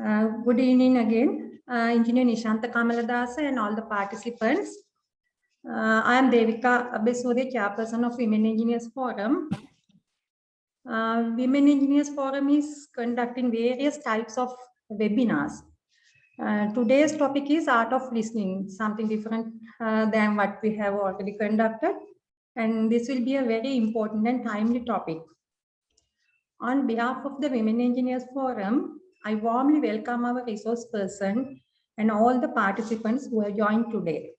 Good evening again, Engineer Nishanta Kamaladasa and all the participants. I am Devika Abesode, Chairperson of Women Engineers Forum. Women Engineers Forum is conducting various types of webinars. Today's topic is Art of Listening, something different than what we have already conducted. And this will be a very important and timely topic. On behalf of the Women Engineers Forum, I warmly welcome our resource person and all the participants who have joined today.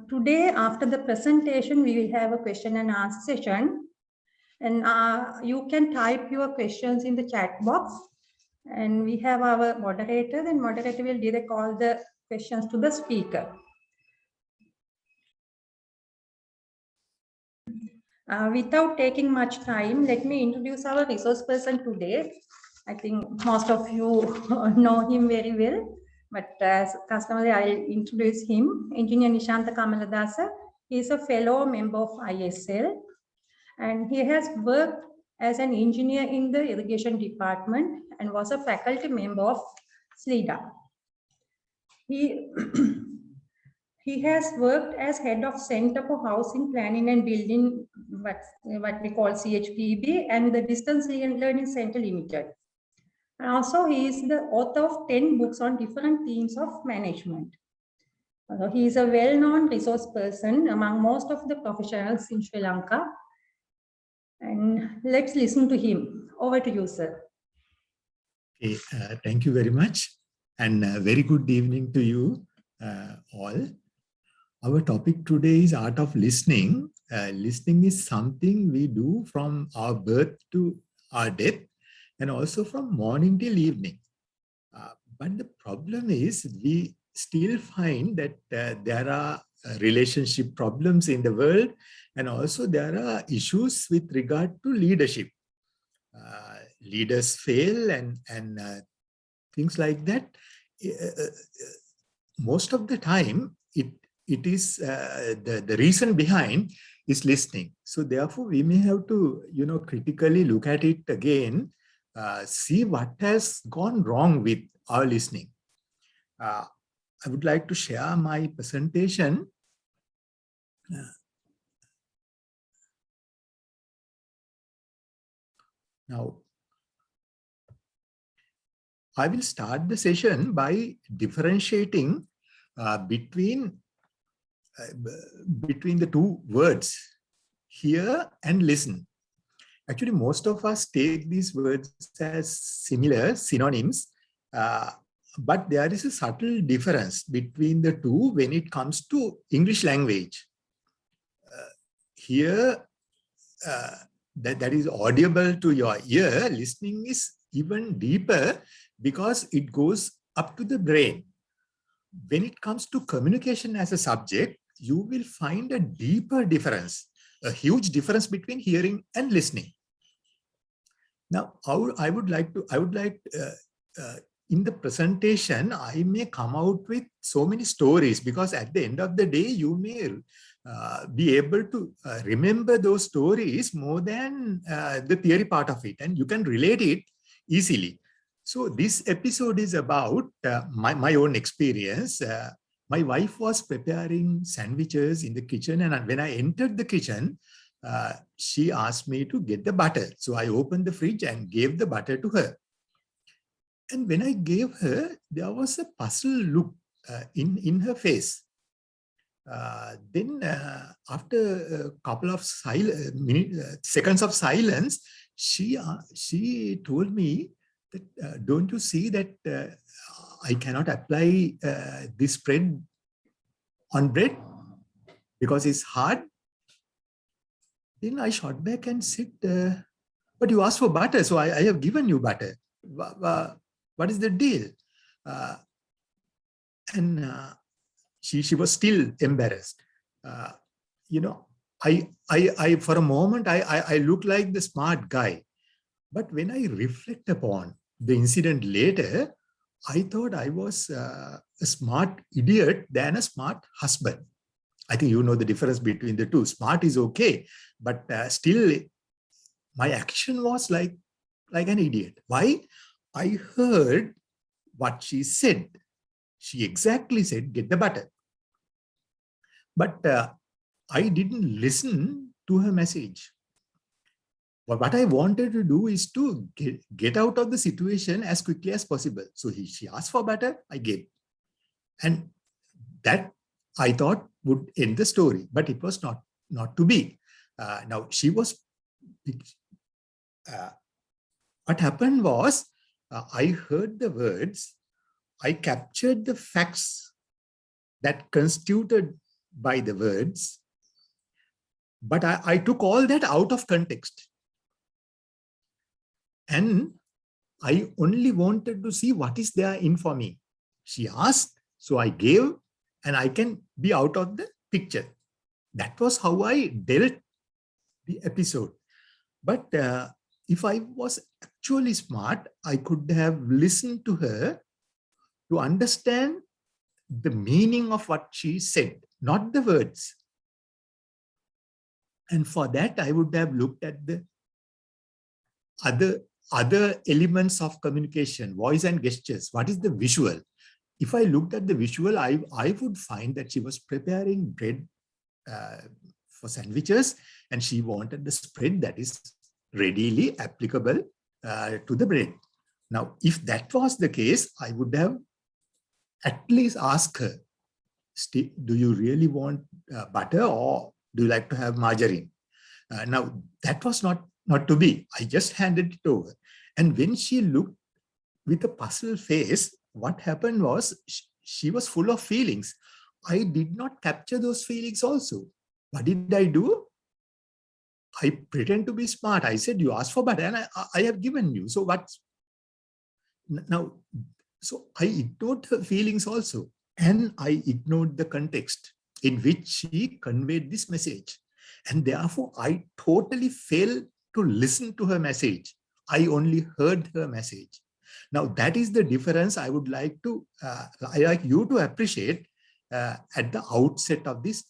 Today, after the presentation, we will have a question and answer session. And you can type your questions in the chat box. And we have our moderator, and moderator will direct all the questions to the speaker. Without taking much time, let me introduce our resource person today. I think most of you know him very well, but as customarily, I'll introduce him. Engineer Nishanta Kamaladasa. He is a fellow member of ISL, and he has worked as an engineer in the irrigation department and was a faculty member of SLIDA. He has worked as head of Center for Housing Planning and Building, what we call CHPB, and the Distance Learning Center Limited. And also, he is the author of 10 books on different themes of management. He is a well-known resource person among most of the professionals in Sri Lanka. And let's listen to him. Over to you, sir. Okay, thank you very much. And very good evening to you all. Our topic today is Art of Listening. Listening is something we do from our birth to our death, and also from morning till evening. But the problem is we still find that there are relationship problems in the world, and also there are issues with regard to leadership. Leaders fail and things like that. Most of the time, it is the reason behind is listening. So therefore, we may have to critically look at it again, see what has gone wrong with our listening. I would like to share my presentation. Now, I will start the session by differentiating between the two words, hear and listen. Actually, most of us take these words as similar synonyms, but there is a subtle difference between the two when it comes to English language. Hear, that is audible to your ear. Listening is even deeper because it goes up to the brain. When it comes to communication as a subject, you will find a deeper difference, a huge difference between hearing and listening. Now, I would like in the presentation, I may come out with so many stories, because at the end of the day, you may be able to remember those stories more than the theory part of it, and you can relate it easily. So this episode is about my own experience. My wife was preparing sandwiches in the kitchen, and when I entered the kitchen, she asked me to get the butter. So I opened the fridge and gave the butter to her. And when I gave her, there was a puzzled look in her face. Then after a couple of seconds of silence, she told me that, don't you see that I cannot apply this spread on bread because it's hard? Then I shot back and said, but you asked for butter, so I have given you butter. What is the deal? And she was still embarrassed. I for a moment, I looked like the smart guy. But when I reflect upon the incident later, I thought I was a smart idiot than a smart husband. I think you know the difference between the two. Smart is okay, but still my action was like an idiot. Why? I heard what she said. She exactly said, get the butter. But I didn't listen to her message. But what I wanted to do is to get out of the situation as quickly as possible. So she asked for butter, I gave. And that I thought would end the story, but it was not to be. Now she was, what happened was, I heard the words, I captured the facts that constituted by the words, but I took all that out of context. And I only wanted to see what is there in for me. She asked, so I gave, and I can be out of the picture. That was how I dealt the episode. But if I was actually smart, I could have listened to her to understand the meaning of what she said, not the words. And for that, I would have looked at the other elements of communication, voice and gestures. What is the visual? If I looked at the visual, I would find that she was preparing bread for sandwiches, and she wanted the spread that is readily applicable to the bread. Now, if that was the case, I would have at least asked her, do you really want butter, or do you like to have margarine? Now, that was not to be. I just handed it over. And when she looked with a puzzled face, what happened was she was full of feelings. I did not capture those feelings also. What did I do? I pretend to be smart. I said, you asked for butter and I have given you. So what's now? So I ignored her feelings also. And I ignored the context in which she conveyed this message. And therefore, I totally failed to listen to her message. I only heard her message. Now, that is the difference I would like to, I like you to appreciate at the outset of this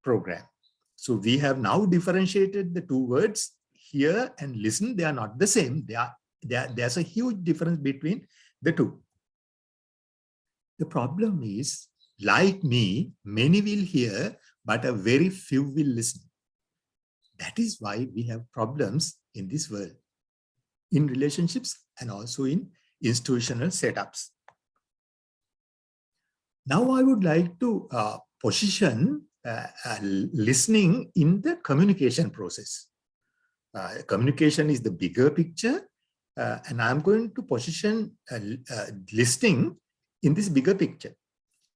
program. So we have now differentiated the two words, hear and listen. They are not the same. There's a huge difference between the two. The problem is, like me, many will hear, but a very few will listen. That is why we have problems in this world, in relationships and also in institutional setups. Now I would like to position listening in the communication process. Communication is the bigger picture, and I'm going to position listening in this bigger picture.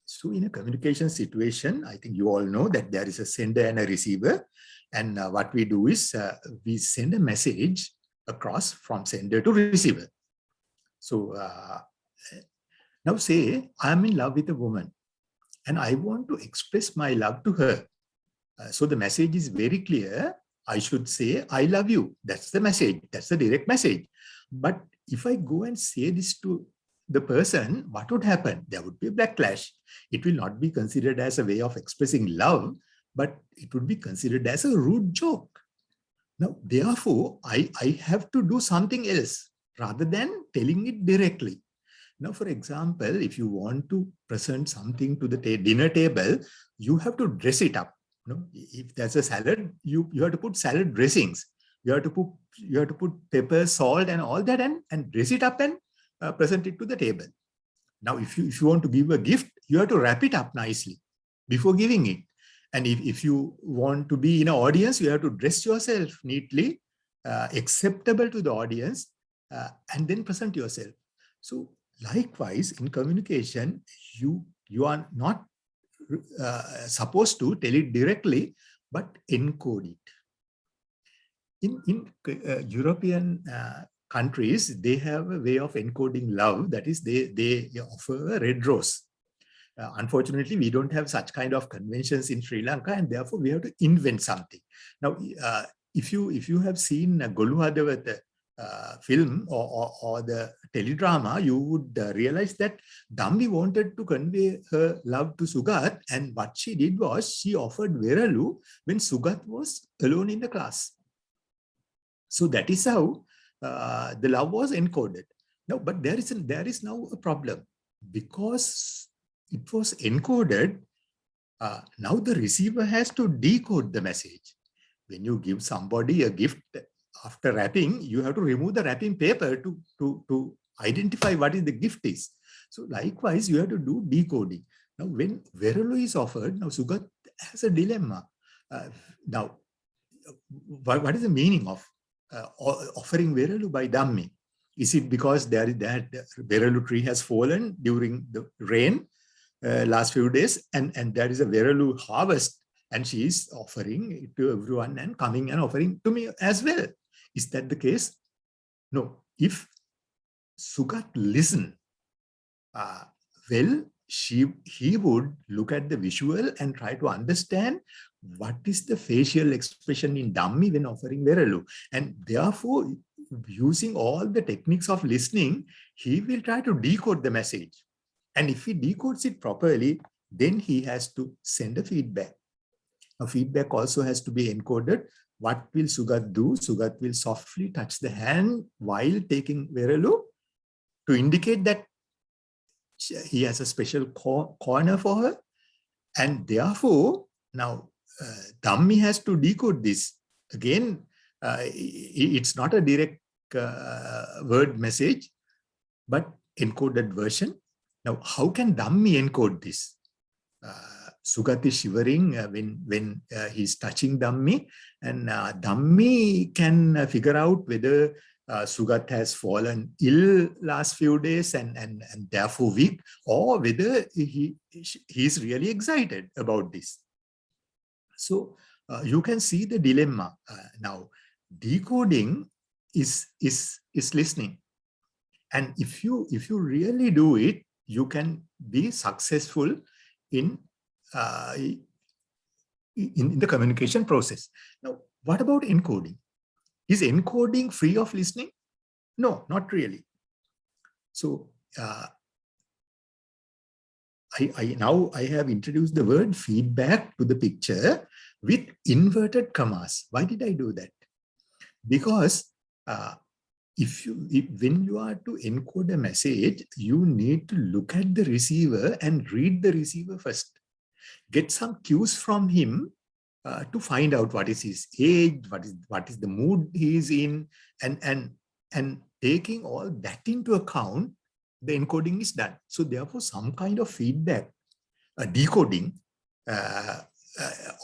So in a communication situation, I think you all know that there is a sender and a receiver. And what we do is we send a message across from sender to receiver. So now say I'm in love with a woman and I want to express my love to her. So the message is very clear. I should say, I love you. That's the message. That's the direct message. But if I go and say this to the person, what would happen? There would be a backlash. It will not be considered as a way of expressing love, but it would be considered as a rude joke. Now, therefore, I have to do something else rather than telling it directly. Now, for example, if you want to present something to the dinner table, you have to dress it up. If there's a salad, you have to put salad dressings. You have to put pepper, salt, and all that, and dress it up and present it to the table. Now, if you want to give a gift, you have to wrap it up nicely before giving it. And if you want to be in an audience, you have to dress yourself neatly, acceptable to the audience, and then present yourself. So likewise, in communication, you are not supposed to tell it directly, but encode it. In European countries, they have a way of encoding love. That is, they offer a red rose. Unfortunately, we don't have such kind of conventions in Sri Lanka, and therefore we have to invent something. Now, if you have seen Golu Hadawatha film or the teledrama, you would realize that Dambi wanted to convey her love to Sugat, and what she did was she offered Veralu when Sugat was alone in the class. So that is how the love was encoded. No, but there is now a problem because it was encoded. Now the receiver has to decode the message. When you give somebody a gift after wrapping, you have to remove the wrapping paper to identify what is the gift is. So likewise, you have to do decoding. Now, when Veralo is offered, now Sugat has a dilemma. Now, what is the meaning of offering Veralo by Dhammi? Is it because that Veralo tree has fallen during the rain last few days, and there is a Veralo harvest, and she is offering it to everyone and coming and offering to me as well? Is that the case? No. If Sugat listened, well, he would look at the visual and try to understand what is the facial expression in Dhammi when offering Veralo. And therefore, using all the techniques of listening, he will try to decode the message. And if he decodes it properly, then he has to send a feedback. A feedback also has to be encoded. What will Sugat do? Sugat will softly touch the hand while taking Veralo to indicate that he has a special corner for her. And therefore, now Dhammi has to decode this. Again, it's not a direct word message, but encoded version. Now, how can Dhammi encode this? Sugat is shivering when he's touching Dhammi, and Dhammi can figure out whether Sugat has fallen ill last few days and therefore weak, or whether he's really excited about this. So you can see the dilemma. Now, decoding is listening. And if you really do it, you can be successful in the communication process. Now, what about encoding? Is encoding free of listening? No, not really. So I have introduced the word feedback to the picture with inverted commas. Why did I do that? Because when you are to encode a message, you need to look at the receiver and read the receiver first. Get some cues from him to find out what is his age, what is the mood he is in, and taking all that into account, the encoding is done. So therefore, some kind of feedback, decoding,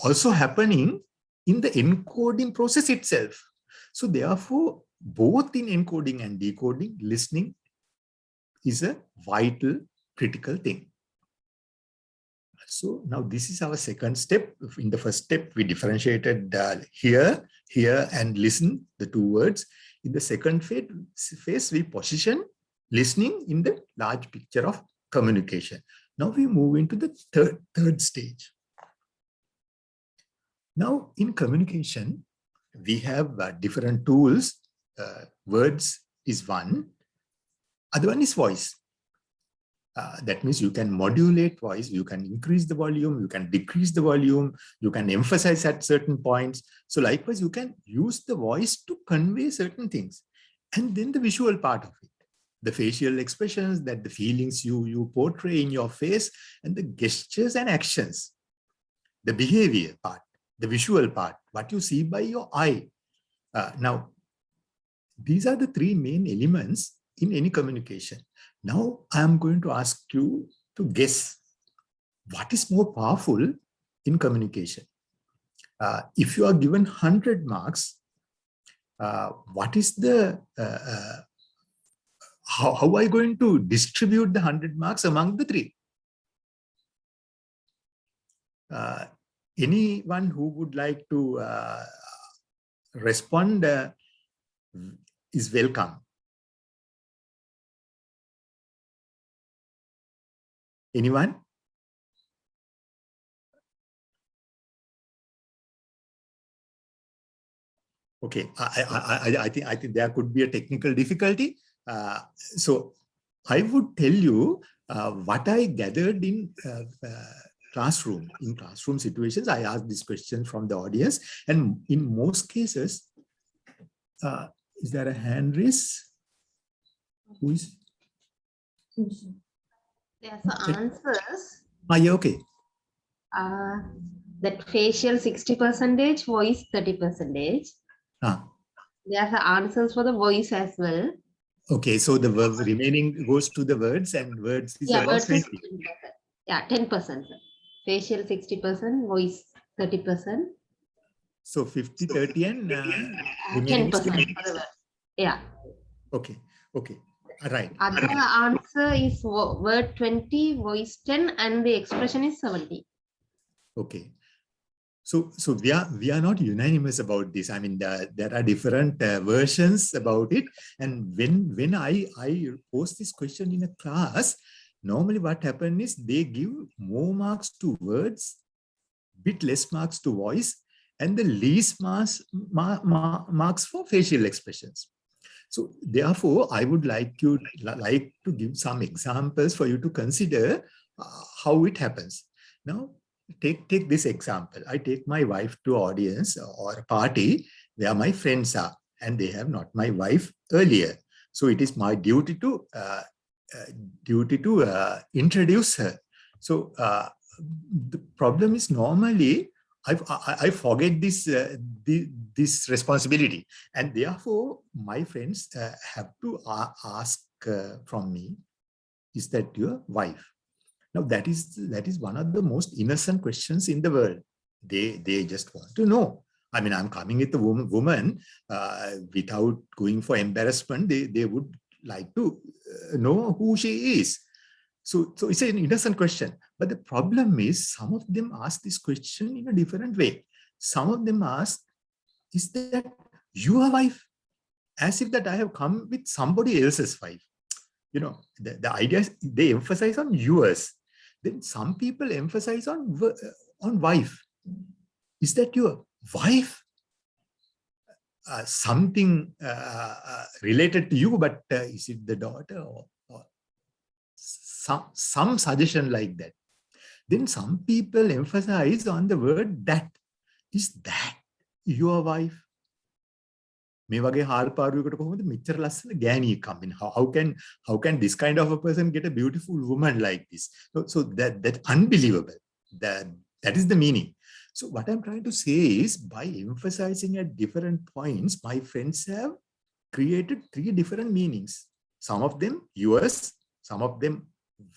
also happening in the encoding process itself. So therefore, both in encoding and decoding, listening is a vital, critical thing. So now this is our second step. In the first step, we differentiated hear, and listen, the two words. In the second phase, we position listening in the large picture of communication. Now we move into the third stage. Now in communication, we have different tools. Words is one. Other one is voice. That means you can modulate voice, you can increase the volume, you can decrease the volume, you can emphasize at certain points. So likewise, you can use the voice to convey certain things. And then the visual part of it, the facial expressions, that the feelings you portray in your face, and the gestures and actions, the behavior part, the visual part, what you see by your eye. Now, these are the three main elements in any communication. Now, I am going to ask you to guess what is more powerful in communication. If you are given 100 marks, what is the, how are you going to distribute the 100 marks among the three? Anyone who would like to respond is welcome. Anyone? Okay, I think there could be a technical difficulty. So I would tell you what I gathered in classroom. In classroom situations, I asked this question from the audience, and in most cases, is there a hand raise? Who is? There's answers. Yeah, okay. That facial 60%, voice 30%. Ah. There's the answers for the voice as well. Okay, so the remaining goes to the words, and words is about Words 20. is 10%. Yeah, 10%. Facial 60%, voice 30%. So 50, 30, and remaining 10%. is 20. Yeah. Okay, okay, right. Other answer is word 20, voice 10, and the expression is 70. Okay. So we are not unanimous about this. I mean, there are different versions about it. And when I post this question in a class, normally what happens is they give more marks to words, bit less marks to voice, and the least marks for facial expressions. So therefore, I would like to give some examples for you to consider how it happens. Now, take this example. I take my wife to audience or a party where my friends are, and they have not my wife earlier. So it is my duty to introduce her. So the problem is normally I forget this responsibility, and therefore my friends have to ask from me, "Is that your wife?" Now that is one of the most innocent questions in the world. They just want to know. I mean, I'm coming with a woman without going for embarrassment. They would like to know who she is. So it's an innocent question. But the problem is some of them ask this question in a different way. Some of them ask, "Is that your wife?" As if that I have come with somebody else's wife. You know, the idea is they emphasize on yours. Then some people emphasize on wife. "Is that your wife?" Something related to you, but is it the daughter or some suggestion like that? Then some people emphasize on the word that. "Is that your wife?" මේ වගේ හාල්පාරුවකට කොහොමද මෙච්චර ලස්සන ගෑණියෙක් හම්බෙන්නේ? How can this kind of a person get a beautiful woman like this? So that unbelievable. That is the meaning. So what I'm trying to say is, by emphasizing at different points, my friends have created 3 different meanings. Some of them yours, some of them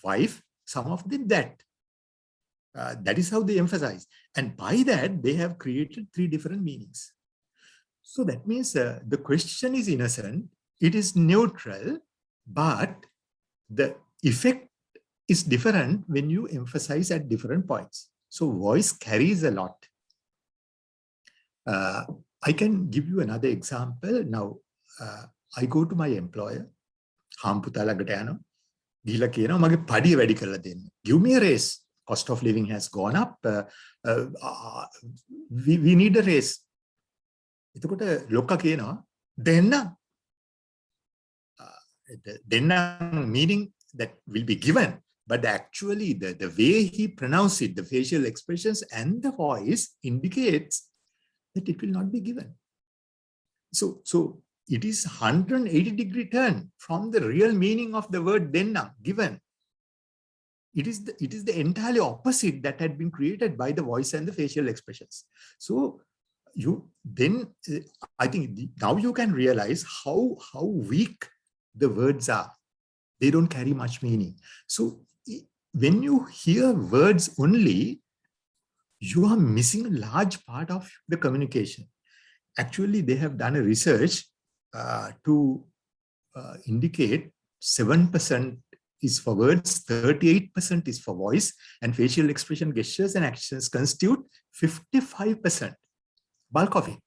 wife, some of them that. That is how they emphasize. And by that, they have created 3 different meanings. So that means the question is innocent, it is neutral, but the effect is different when you emphasize at different points. So voice carries a lot. I can give you another example. Now, I go to my employer, හාම්පුතා ළඟට යනවා. ගිහිල්ලා කියනවා මගේ පඩිය වැඩි කරලා දෙන්න. Give me a raise. Cost of living has gone up. We need a raise. එතකොට ලොක්කා කියනවා දෙන්න meaning that will be given, but actually the way he pronounced it, the facial expressions and the voice indicates that it will not be given. So it is 180-degree turn from the real meaning of the word denna, given. It is the entirely opposite that had been created by the voice and the facial expressions. So I think now you can realize how weak the words are. They don't carry much meaning. So when you hear words only, you are missing a large part of the communication. Actually, they have done a research to indicate 7% is for words, 38% is for voice, and facial expression, gestures, and actions constitute 55%. Bulk of it.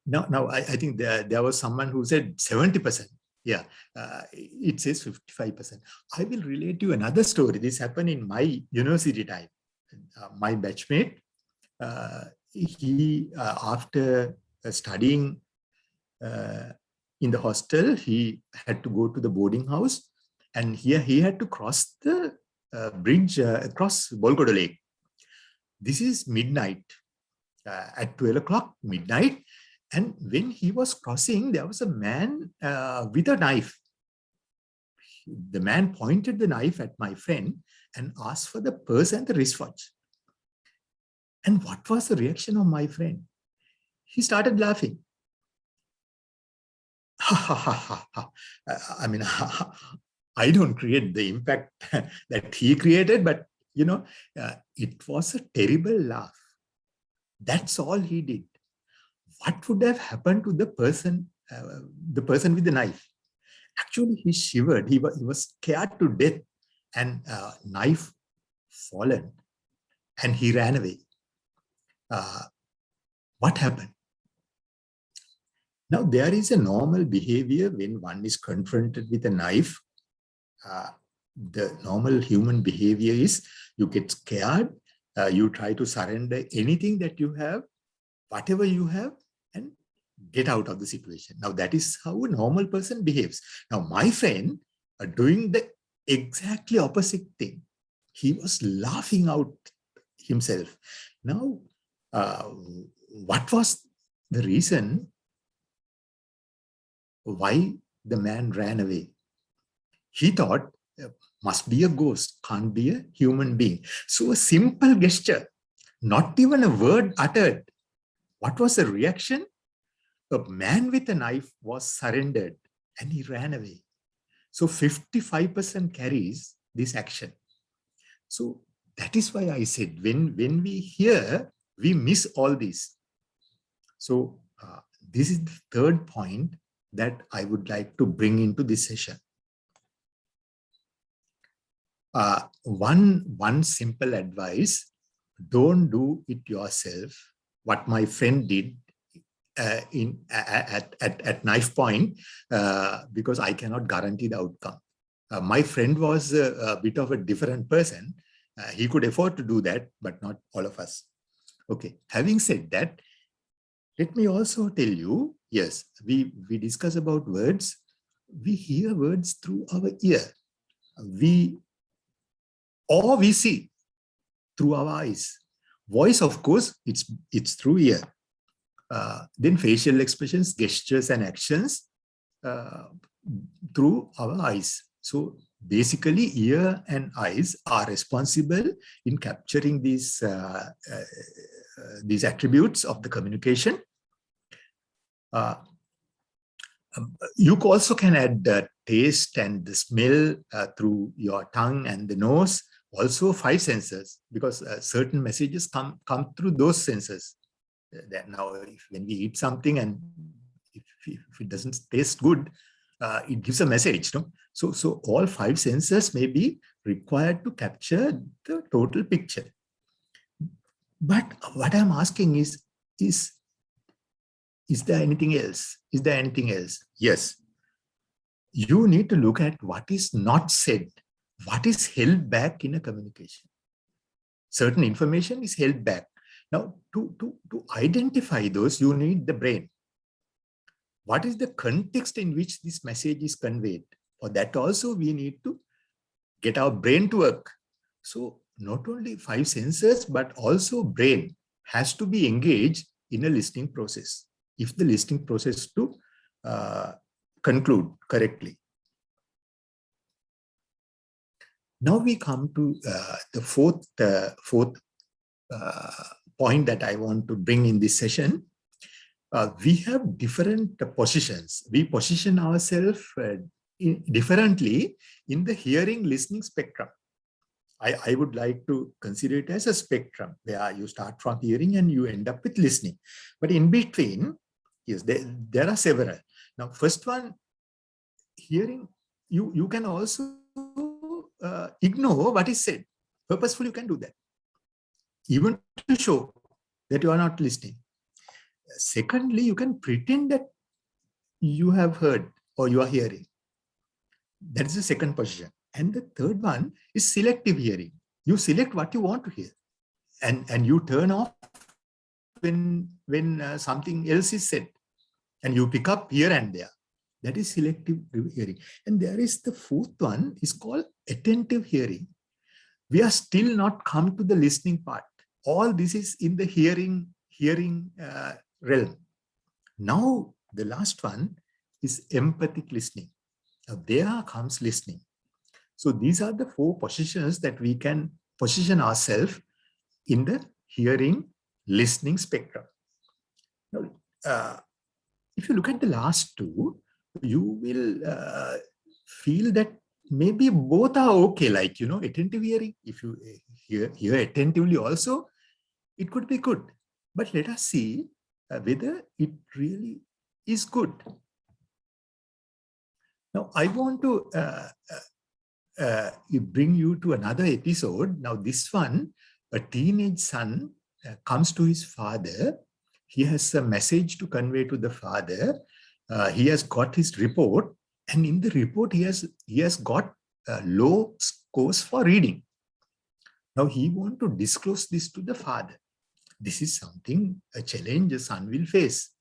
Now I think there was someone who said 70%. Yeah, it says 55%. I will relate you another story. This happened in my university time. My batchmate, he after studying in the hostel, he had to go to the boarding house, and here he had to cross the bridge across Bolgoda Lake. This is midnight. At 12 o'clock, midnight. And when he was crossing, there was a man with a knife. the man pointed the knife at my friend and asked for the purse and the wristwatch. And what was the reaction of my friend? He started laughing. I mean, I don't create the impact that he created, but it was a terrible laugh. That's all he did. What would have happened to the person with the knife? Actually, he shivered. He was scared to death, and knife fallen, and he ran away. What happened? Now, there is a normal behavior when one is confronted with a knife. The normal human behavior is you get scared, you try to surrender anything that you have, whatever you have, and get out of the situation. Now, that is how a normal person behaves. Now, my friend doing the exactly opposite thing. He was laughing out himself. Now, what was the reason why the man ran away? He thought, must be a ghost, can't be a human being. So a simple gesture, not even a word uttered. What was the reaction? A man with a knife was surrendered and he ran away. So 55% carries this action. So that is why I said, when we hear, we miss all this. So this is the third point that I would like to bring into this session. One simple advice: don't do it yourself. What my friend did at knife point, because I cannot guarantee the outcome. My friend was a bit of a different person. He could afford to do that, but not all of us. Okay. Having said that, let me also tell you, yes, we discuss about words. We hear words through our ear. We see through our eyes. Voice, of course, it's through ear. Then facial expressions, gestures, and actions through our eyes. So basically, ear and eyes are responsible in capturing these attributes of the communication. You also can add the taste and the smell through your tongue and the nose. Also 5 senses, because certain messages come through those senses. That now, when we eat something and if it doesn't taste good, it gives a message. No? So all 5 senses may be required to capture the total picture. But what I'm asking is there anything else? Is there anything else? Yes. You need to look at what is not said, what is held back in a communication. Certain information is held back. Now, to identify those, you need the brain. What is the context in which this message is conveyed? For that also, we need to get our brain to work. So not only 5 senses, but also brain has to be engaged in a listening process, if the listening process to conclude correctly. Now we come to the fourth point that I want to bring in this session. We have different positions. We position ourselves differently in the hearing listening spectrum. I would like to consider it as a spectrum where you start from hearing and you end up with listening. But in between, yes, there are several. Now, first one, hearing, you can also ignore what is said. Purposefully, you can do that, even to show that you are not listening. Secondly, you can pretend that you have heard or you are hearing. That is the second position. And the third one is selective hearing. You select what you want to hear, and you turn off when something else is said, and you pick up here and there. That is selective hearing. And there is the fourth one, is called attentive hearing. We are still not come to the listening part. All this is in the hearing realm. Now, the last one is empathic listening. Now, there comes listening. So these are the 4 positions that we can position ourselves in the hearing, listening spectrum. Now, if you look at the last 2, you will feel that maybe both are okay, like, attentive hearing. If you hear attentively also, it could be good. But let us see whether it really is good. Now, I want to bring you to another episode. Now, this one, a teenage son comes to his father. He has a message to convey to the father. He has got his report, and in the report, he has got low scores for reading. Now, he wants to disclose this to the father. This is something, a challenge a son will face.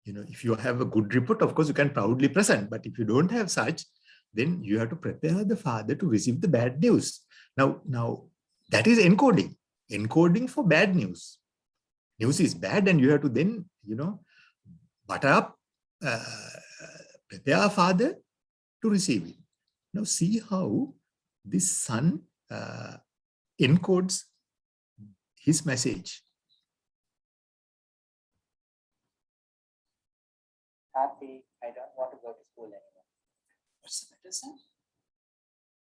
If you have a good report, of course, you can proudly present. But if you don't have such, then you have to prepare the father to receive the bad news. Now that is encoding for bad news. News is bad, and you have to then, butter up, prepare father to receive it. Now see how this son encodes his message. Happy, I don't want to go to school anymore. What's the matter, son?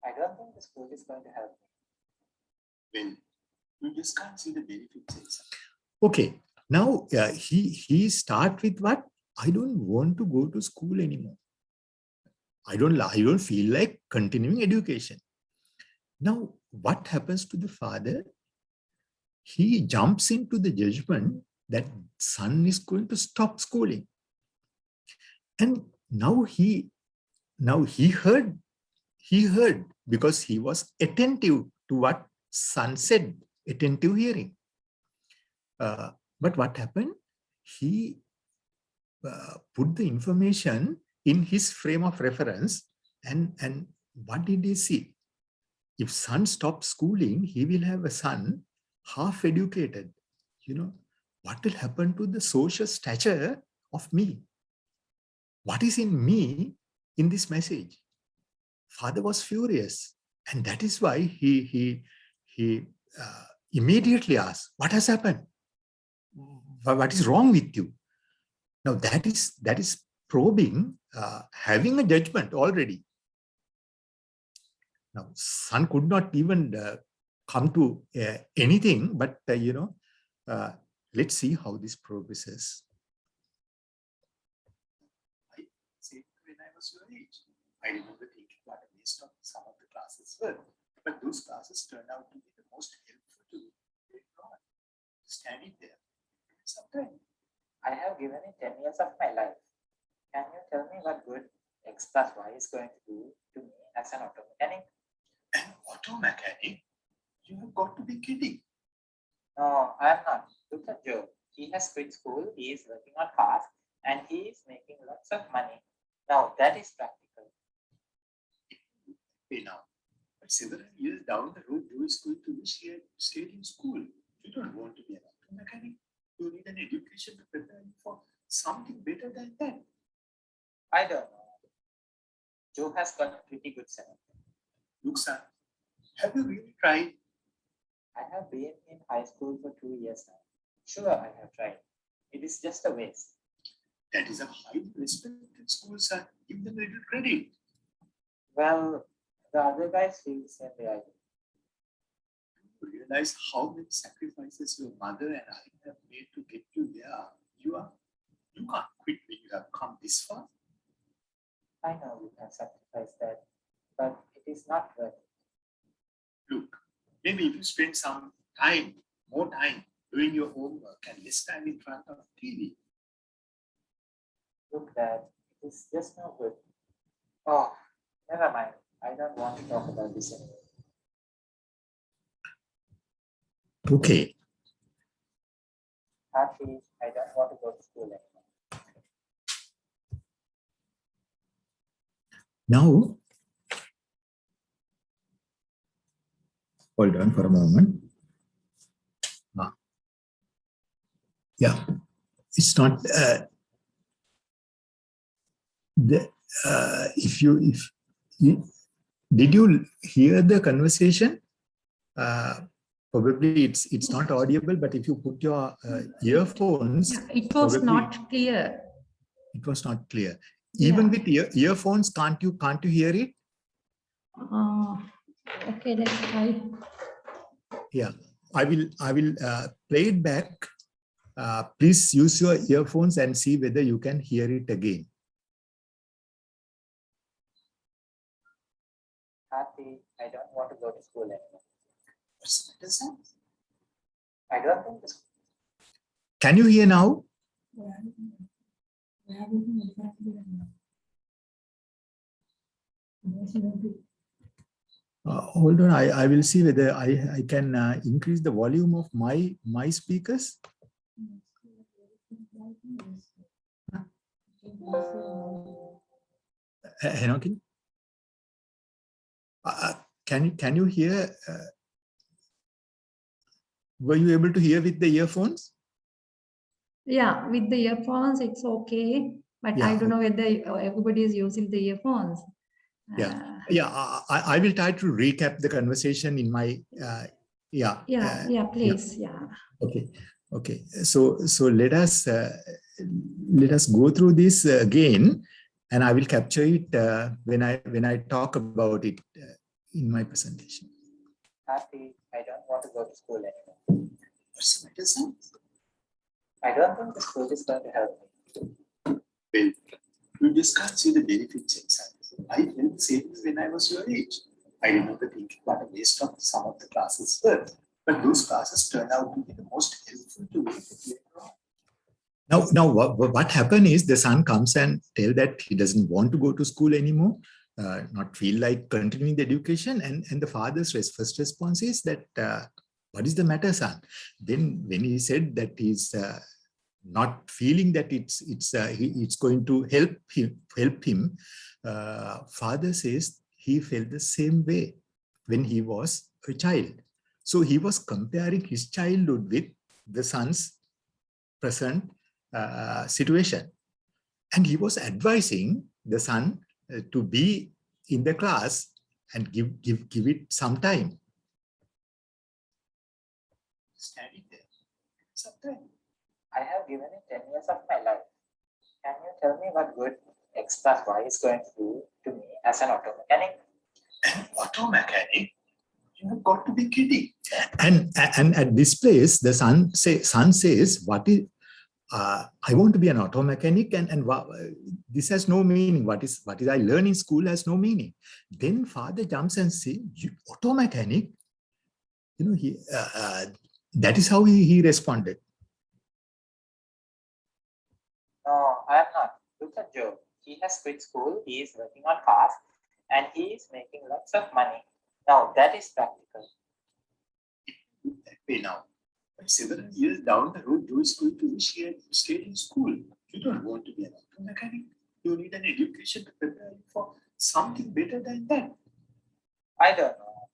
I don't think the school is going to help me. Well, you just can't see the benefits. Okay, now he start with what? I don't want to go to school anymore. I don't feel like continuing education. Now, what happens to the father? He jumps into the judgment that son is going to stop schooling. And now he heard because he was attentive to what son said, attentive hearing. But what happened? He put the information in his frame of reference, and what did he see? If son stops schooling, he will have a son half educated. What will happen to the social stature of me? What is in me in this message? Father was furious, and that is why he immediately asked, "What has happened? What is wrong with you?" Now that is probing, having a judgment already. Now son could not even come to anything, but let's see how this progresses. When I was your age, I remember thinking what a waste of some of the classes were, but those classes turned out to be the most helpful to me later on. Standing there, sometimes. I have given it 10 years of my life. Can you tell me what good X plus Y is going to do to me as an auto mechanic? An auto mechanic? You have got to be kidding. No, I am not. Look at Joe. He has quit school, he is working on cars, and he is making lots of money. Now that is practical. Okay, now, but several years down the road, Joe is going to wish he had stayed in school. You don't want to be an auto mechanic. You need an education to prepare you for something better than that. I don't know. Joe has got a pretty good sense. Look, son, have you really tried? I have been in high school for 2 years now. Sure, I have tried. It is just a waste. That is a highly respected school, son. Give them a little credit. Well, the other guys feel the same way I do. Do you realize how many sacrifices your mother and I have made to get you where you are? You can't quit when you have come this far. I know you have sacrificed that, but it is not worth it. Look, maybe if you spend some time, more time, doing your homework and less time in front of TV. Look, Dad, it is just no good. Oh, never mind. I don't want to talk about this anymore. Okay. Happy, I don't want to go to school anymore. Now, hold on for a moment. Yeah, it's not if Did you hear the conversation? Probably it's not audible, but if you put your earphones, Yeah, it was probably not clear. it was not clear. Even with earphones, can't you hear it? Okay, let's try. Yeah, I will play it back. Please use your earphones and see whether you can hear it again. Happy, I don't want to go to school anymore. What's the matter? I don't think this. Can you hear now? Hold on, I will see whether I can increase the volume of my speakers. Henoki? Can you hear? Were you able to hear with the earphones? Yeah, with the earphones, it's okay. But Yeah, I don't know whether everybody is using the earphones. I will try to recap the conversation in my please. Okay. So let us go through this again, and I will capture it when I talk about it in my presentation. Happy, I don't want to go to school anymore. What's the matter, son? I don't think the school is going to help me. Well, you just can't see the benefits inside. I felt the same when I was your age. I remember thinking what a waste of some of the classes were, but those classes turned out to be the most helpful to me later on. Now what happened is the son comes and tell that he doesn't want to go to school anymore, not feel like continuing the education, and the father's first response is that, what is the matter, son? Then when he said that he's not feeling that it's going to help him, father says he felt the same way when he was a child. So he was comparing his childhood with the son's present situation, and he was advising the son to be in the class and give it some time. Standing there, sometimes. I have given it 10 years of my life. Can you tell me what good X plus Y is going to do to me as an auto mechanic? An auto mechanic? You have got to be kidding. And at this place, the son says, "What is? I want to be an auto mechanic, and this has no meaning. What is I learn in school has no meaning." Then father jumps and says, "Auto mechanic?" You know, that is how he responded. No, I am not. Look at Joe. He has quit school, he is working on cars, and he is making lots of money. Now that is practical. That way now. But several years down the road, Joe is going to wish he had stayed in school. You don't want to be an auto mechanic. You need an education to prepare you for something better than that. I don't know.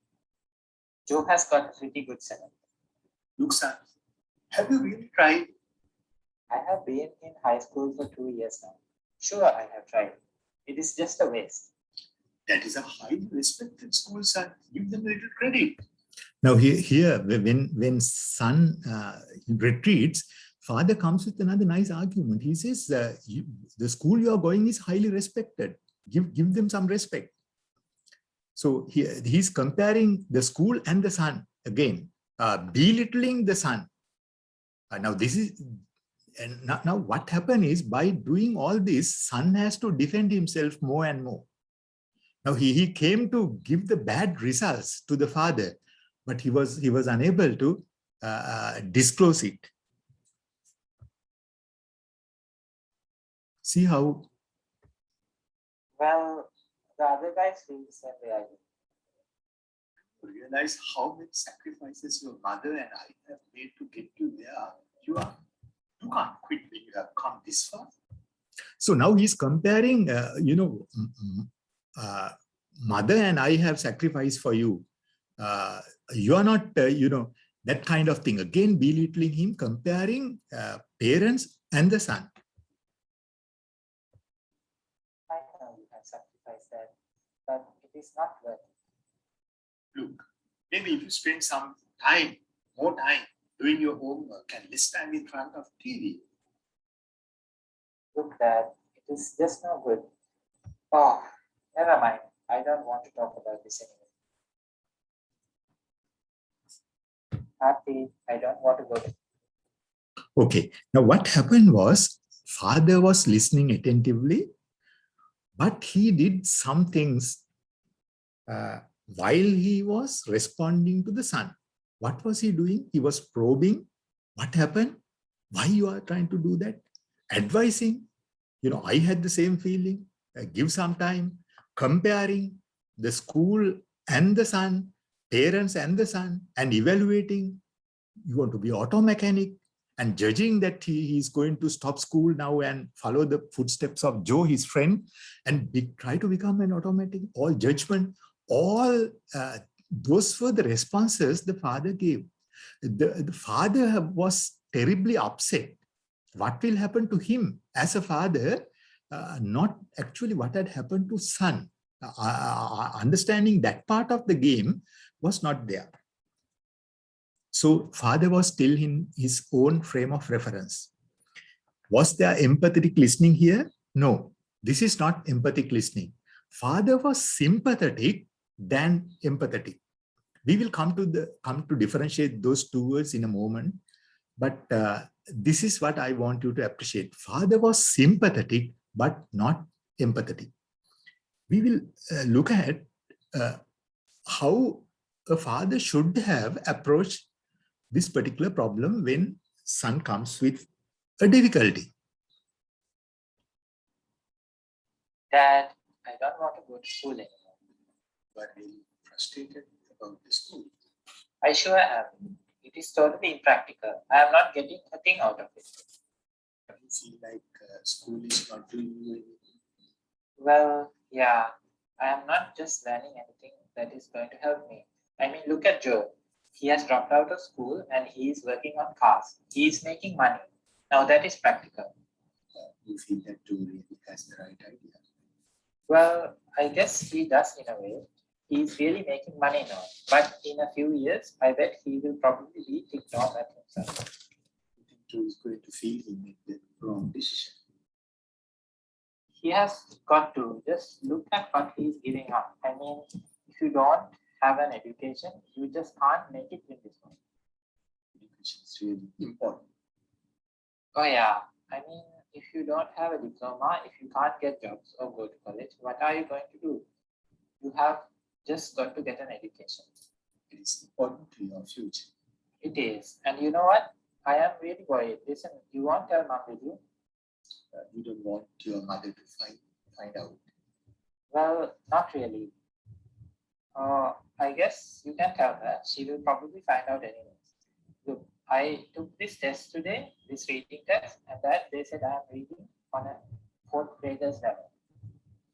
Joe has got a pretty good setup. Look, son, have you really tried? I have been in high school for 2 years now. Sure, I have tried. It is just a waste. That is a highly respected school, son. Give them a little credit. Now here when son retreats, father comes with another nice argument. He says, the school you are going is highly respected. Give them some respect. So he's comparing the school and the son again, belittling the son. Now this is, and now what happened is, by doing all this, son has to defend himself more and more. Now he came to give the bad results to the father, but he was unable to disclose it. See how? Well, the other guys feel the same way I do. Realize how many sacrifices your mother and I have made to get you there. You can't quit when you have come this far. So now he's comparing, mother and I have sacrificed for you. You are not, that kind of thing. Again, belittling him, comparing parents and the son. I know you have sacrificed that, but it is not worth it. look, maybe if you spend some time, more time doing your homework and less time in front of TV. Look, Dad, it is just no good. Oh, never mind. I don't want to talk about this anymore. Happy, I don't want to go to. Okay, now what happened was, father was listening attentively, but he did some things while he was responding to the son. What was he doing? He was probing. What happened? Why you are trying to do that? Advising. I had the same feeling. Give some time. Comparing the school and the son, parents and the son, and evaluating. You want to be auto mechanic and judging that he is going to stop school now and follow the footsteps of Joe, his friend, and try to become an automatic. All judgment, all those were the responses the father gave. The father was terribly upset. What will happen to him as a father? Not actually what had happened to son. Understanding that part of the game was not there. So father was still in his own frame of reference. Was there empathetic listening here? No, this is not empathic listening. Father was sympathetic than empathetic. We will come to differentiate those two words in a moment. But this is what I want you to appreciate. Father was sympathetic, but not empathetic. We will look at how a father should have approached this particular problem when son comes with a difficulty. Dad, I don't want to go to school anymore. You are really frustrated about the school. I sure am. It is totally impractical. I am not getting a thing out of it. Do you feel like school is not doing you anything? Well, yeah, I am not just learning anything that is going to help me. I mean, look at Joe. He has dropped out of school and he is working on cars. He is making money. Now that is practical. You feel that Joe really has the right idea? Well, I guess he does in a way. He is really making money now. But in a few years, I bet he will probably be ticked off at himself. You think Joe is going to feel he made the wrong decision? He has got to just look at what he is giving up. I mean, if you don't have an education, you just can't make it in this one. Education is really important. Oh yeah, I mean, if you don't have a diploma, if you can't get jobs or go to college, what are you going to do? You have just got to get an education. It is important to your future. It is. And you know what? I am really worried. Listen, you won't tell mom, will you? You don't want your mother to find out. Well, not really. I guess you can tell her. She will probably find out anyways. Look, I took this test today, this reading test, and that they said I am reading on a 4th grader's level.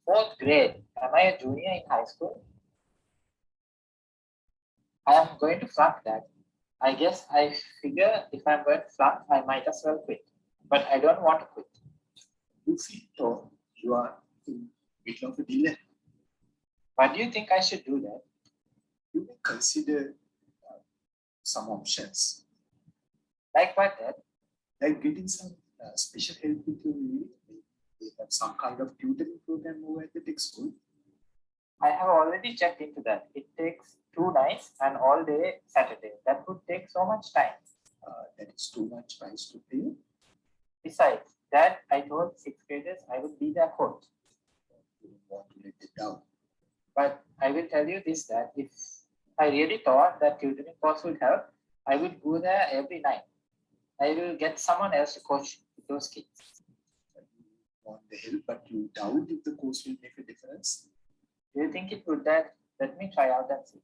4th grade? Am I a junior in high school? I am going to flunk that. I guess I figure if I'm going to flunk, I might as well quit. But I don't want to quit. You feel you are in the middle of a dilemma. Why do you think I should do that? You may consider some options. Like what, Dad? Like getting some special help with your reading. They have some kind of tutoring program over at the tech school. I have already checked into that. It takes 2 nights and all day Saturday. That would take so much time. That is too much price to pay. Besides, Dad, I told 6th graders I would be their coach. You don't want to let it down. But I will tell you this, that if I really thought that tutoring course would help, I would go there every night. I will get someone else to coach those kids. You want the help, but you doubt if the course will make a difference. Do you think it would, Dad? Let me try out and see.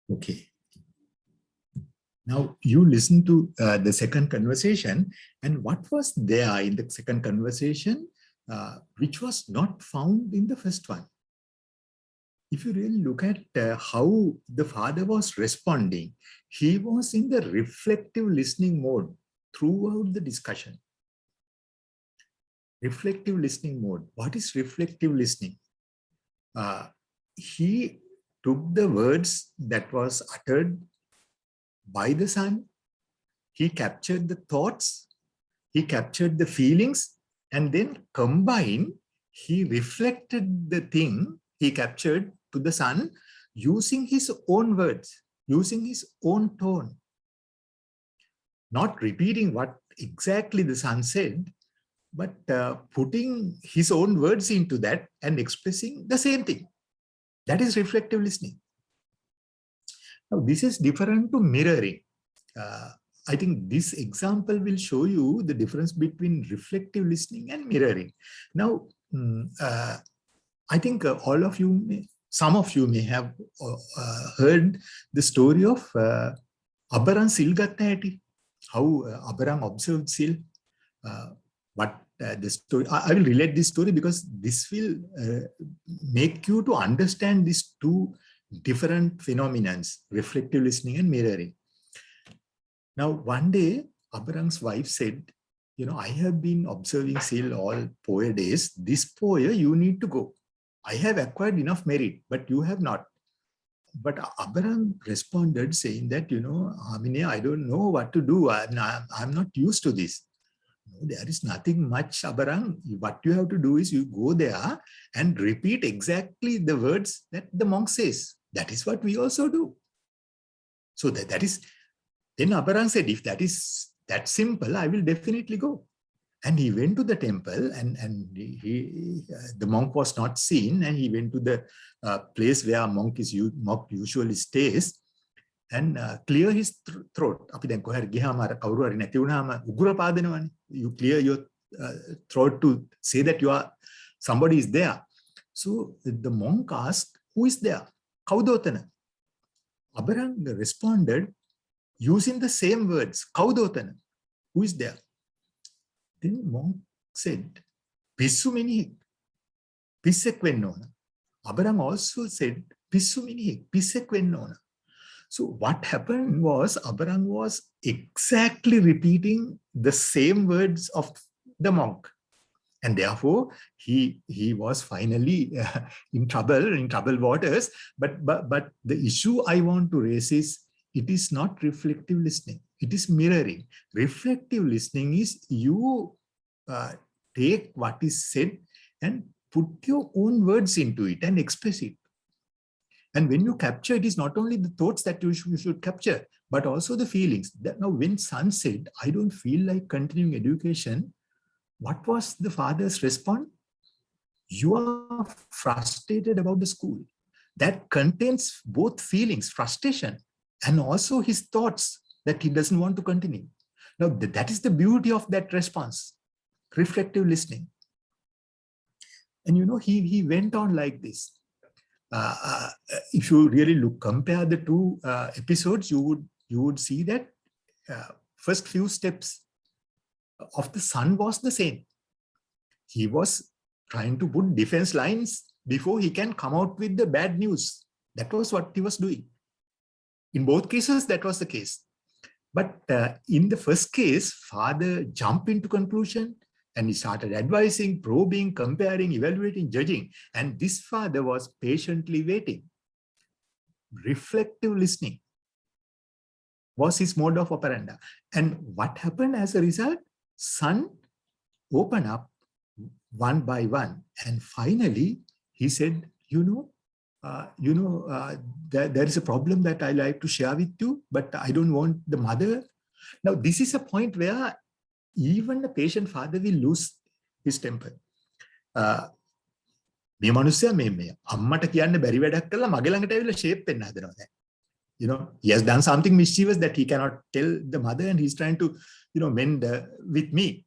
Okay. Now you listen to the second conversation, and what was there in the second conversation which was not found in the first one? If you really look at how the father was responding, he was in the reflective listening mode throughout the discussion. Reflective listening mode. What is reflective listening? He took the words that was uttered by the son, he captured the thoughts, he captured the feelings, and then combined, he reflected the thing he captured to the son using his own words, using his own tone. Not repeating what exactly the son said, but putting his own words into that and expressing the same thing. That is reflective listening. Now, this is different to mirroring. I think this example will show you the difference between reflective listening and mirroring. Now, I think all of you, some of you may have heard the story of Abarang Silgatta Heti, how Abarang observed Sil. But the story, I will relate this story because this will make you to understand these two different phenomena, reflective listening and mirroring. Now, one day, Abarang's wife said, you know, I have been observing Sil all poor days. This poor, you need to go. I have acquired enough merit, but you have not. But Abarang responded saying that, you know, Amine, I don't know what to do. I'm not used to this. No, there is nothing much, Abarang. What you have to do is you go there and repeat exactly the words that the monk says. That is what we also do. So that is, then Abarang said, if that is that simple, I will definitely go. And he went to the temple, and the monk was not seen, and he went to the place where a monk usually stays and clear his throat. You clear your throat to say that somebody is there. So the monk asked, who is there? Kaudotana. Abarang responded using the same words, Kaudotana. Who is there? Then monk said, Pissu minihik, pissek wennona. Abarang also said, Pissu minihik, pissek wennona. So what happened was Abarang was exactly repeating the same words of the monk. And therefore, he was finally in troubled waters. But the issue I want to raise is, it is not reflective listening. It is mirroring. Reflective listening is you take what is said and put your own words into it and express it. And when you capture, it is not only the thoughts that you should capture, but also the feelings. Now, when son said, I don't feel like continuing education, what was the father's response? You are frustrated about the school. That contains both feelings, frustration, and also his thoughts that he doesn't want to continue. Now, that is the beauty of that response, reflective listening. And you know, he went on like this. If you really compare the two episodes, you would see that first few steps of the son was the same. He was trying to put defense lines before he can come out with the bad news. That was what he was doing. In both cases, that was the case. But in the first case, father jumped into conclusion and he started advising, probing, comparing, evaluating, judging. And this father was patiently waiting. Reflective listening was his mode of operandi. And what happened as a result? Son opened up one by one. And finally, he said, there is a problem that I like to share with you, but I don't want the mother. Now, this is a point where even the patient father will lose his temper. මේ මනුස්සයා මේ අම්මට කියන්න බැරි වැඩක් කළා මගේ ළඟට ඇවිල්ලා ෂේප් වෙන්න හදනවා දැන්. You know, he has done something mischievous that he cannot tell the mother, and he's trying to, mend with me.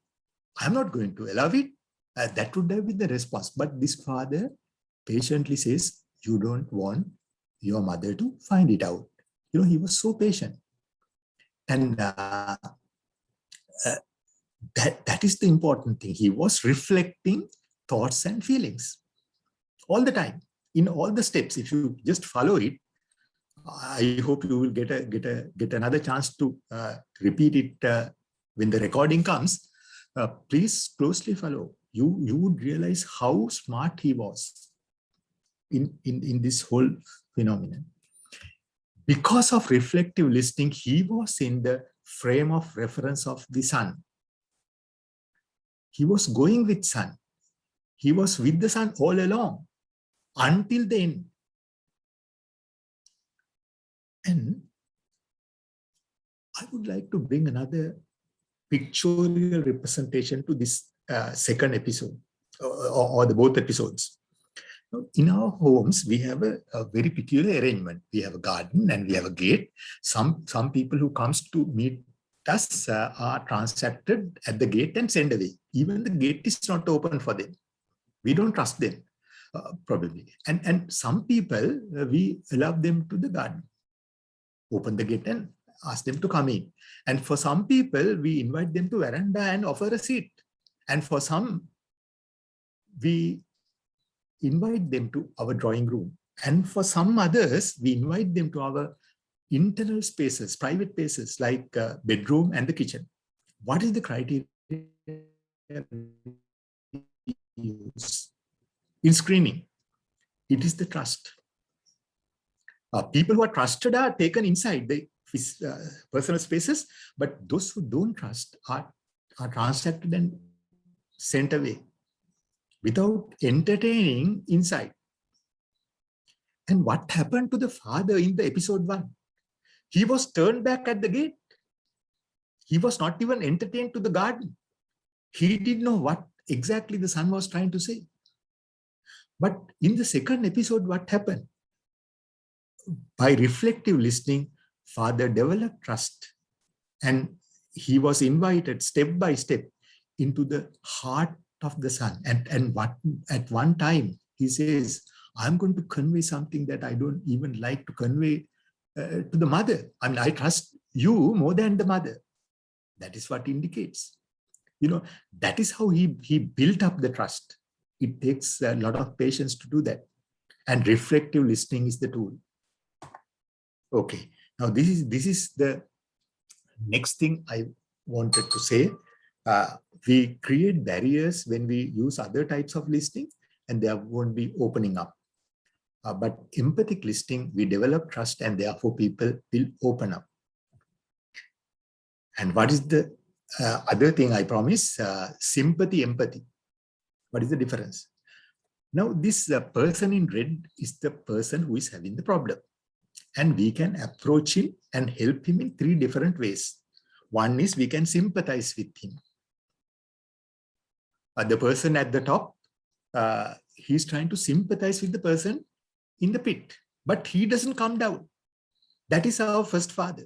I'm not going to allow it. That would have been the response. But this father patiently says, you don't want your mother to find it out. He was so patient. And that is the important thing. He was reflecting thoughts and feelings all the time, in all the steps. If you just follow it, I hope you will get another chance to repeat it when the recording comes. Please closely follow. You would realize how smart he was. in this whole phenomenon. Because of reflective listening, he was in the frame of reference of the sun. He was going with sun. He was with the sun all along until the end. And I would like to bring another pictorial representation to this second episode or the both episodes. In our homes, we have a very peculiar arrangement. We have a garden and we have a gate. Some people who comes to meet us are transacted at the gate and sent away. Even the gate is not open for them. We don't trust them, probably. And some people, we allow them to the garden. Open the gate and ask them to come in. And for some people, we invite them to veranda and offer a seat. And for some, we invite them to our drawing room. And for some others, we invite them to our internal spaces, private spaces like bedroom and the kitchen. What is the criteria we use in screening? It is the trust. People who are trusted are taken inside the personal spaces, but those who don't trust are transacted and sent away without entertaining inside. And what happened to the father in the episode 1? He was turned back at the gate. He was not even entertained to the garden. He didn't know what exactly the son was trying to say. But in the second episode, what happened? By reflective listening, father developed trust, and he was invited step by step into the heart of the son. And what at one time he says, I'm going to convey something that I don't even like to convey to the mother. I mean, I trust you more than the mother. That is what indicates. That is how he built up the trust. It takes a lot of patience to do that. And reflective listening is the tool. Okay, now this is the next thing I wanted to say. We create barriers when we use other types of listening, and they won't be opening up. But empathic listening, we develop trust, and therefore people will open up. And what is the other thing I promise? Sympathy, empathy. What is the difference? Now, this person in red is the person who is having the problem. And we can approach him and help him in 3 different ways. One is we can sympathize with him. The person at the top, he's trying to sympathize with the person in the pit, but he doesn't come down. That is our first father.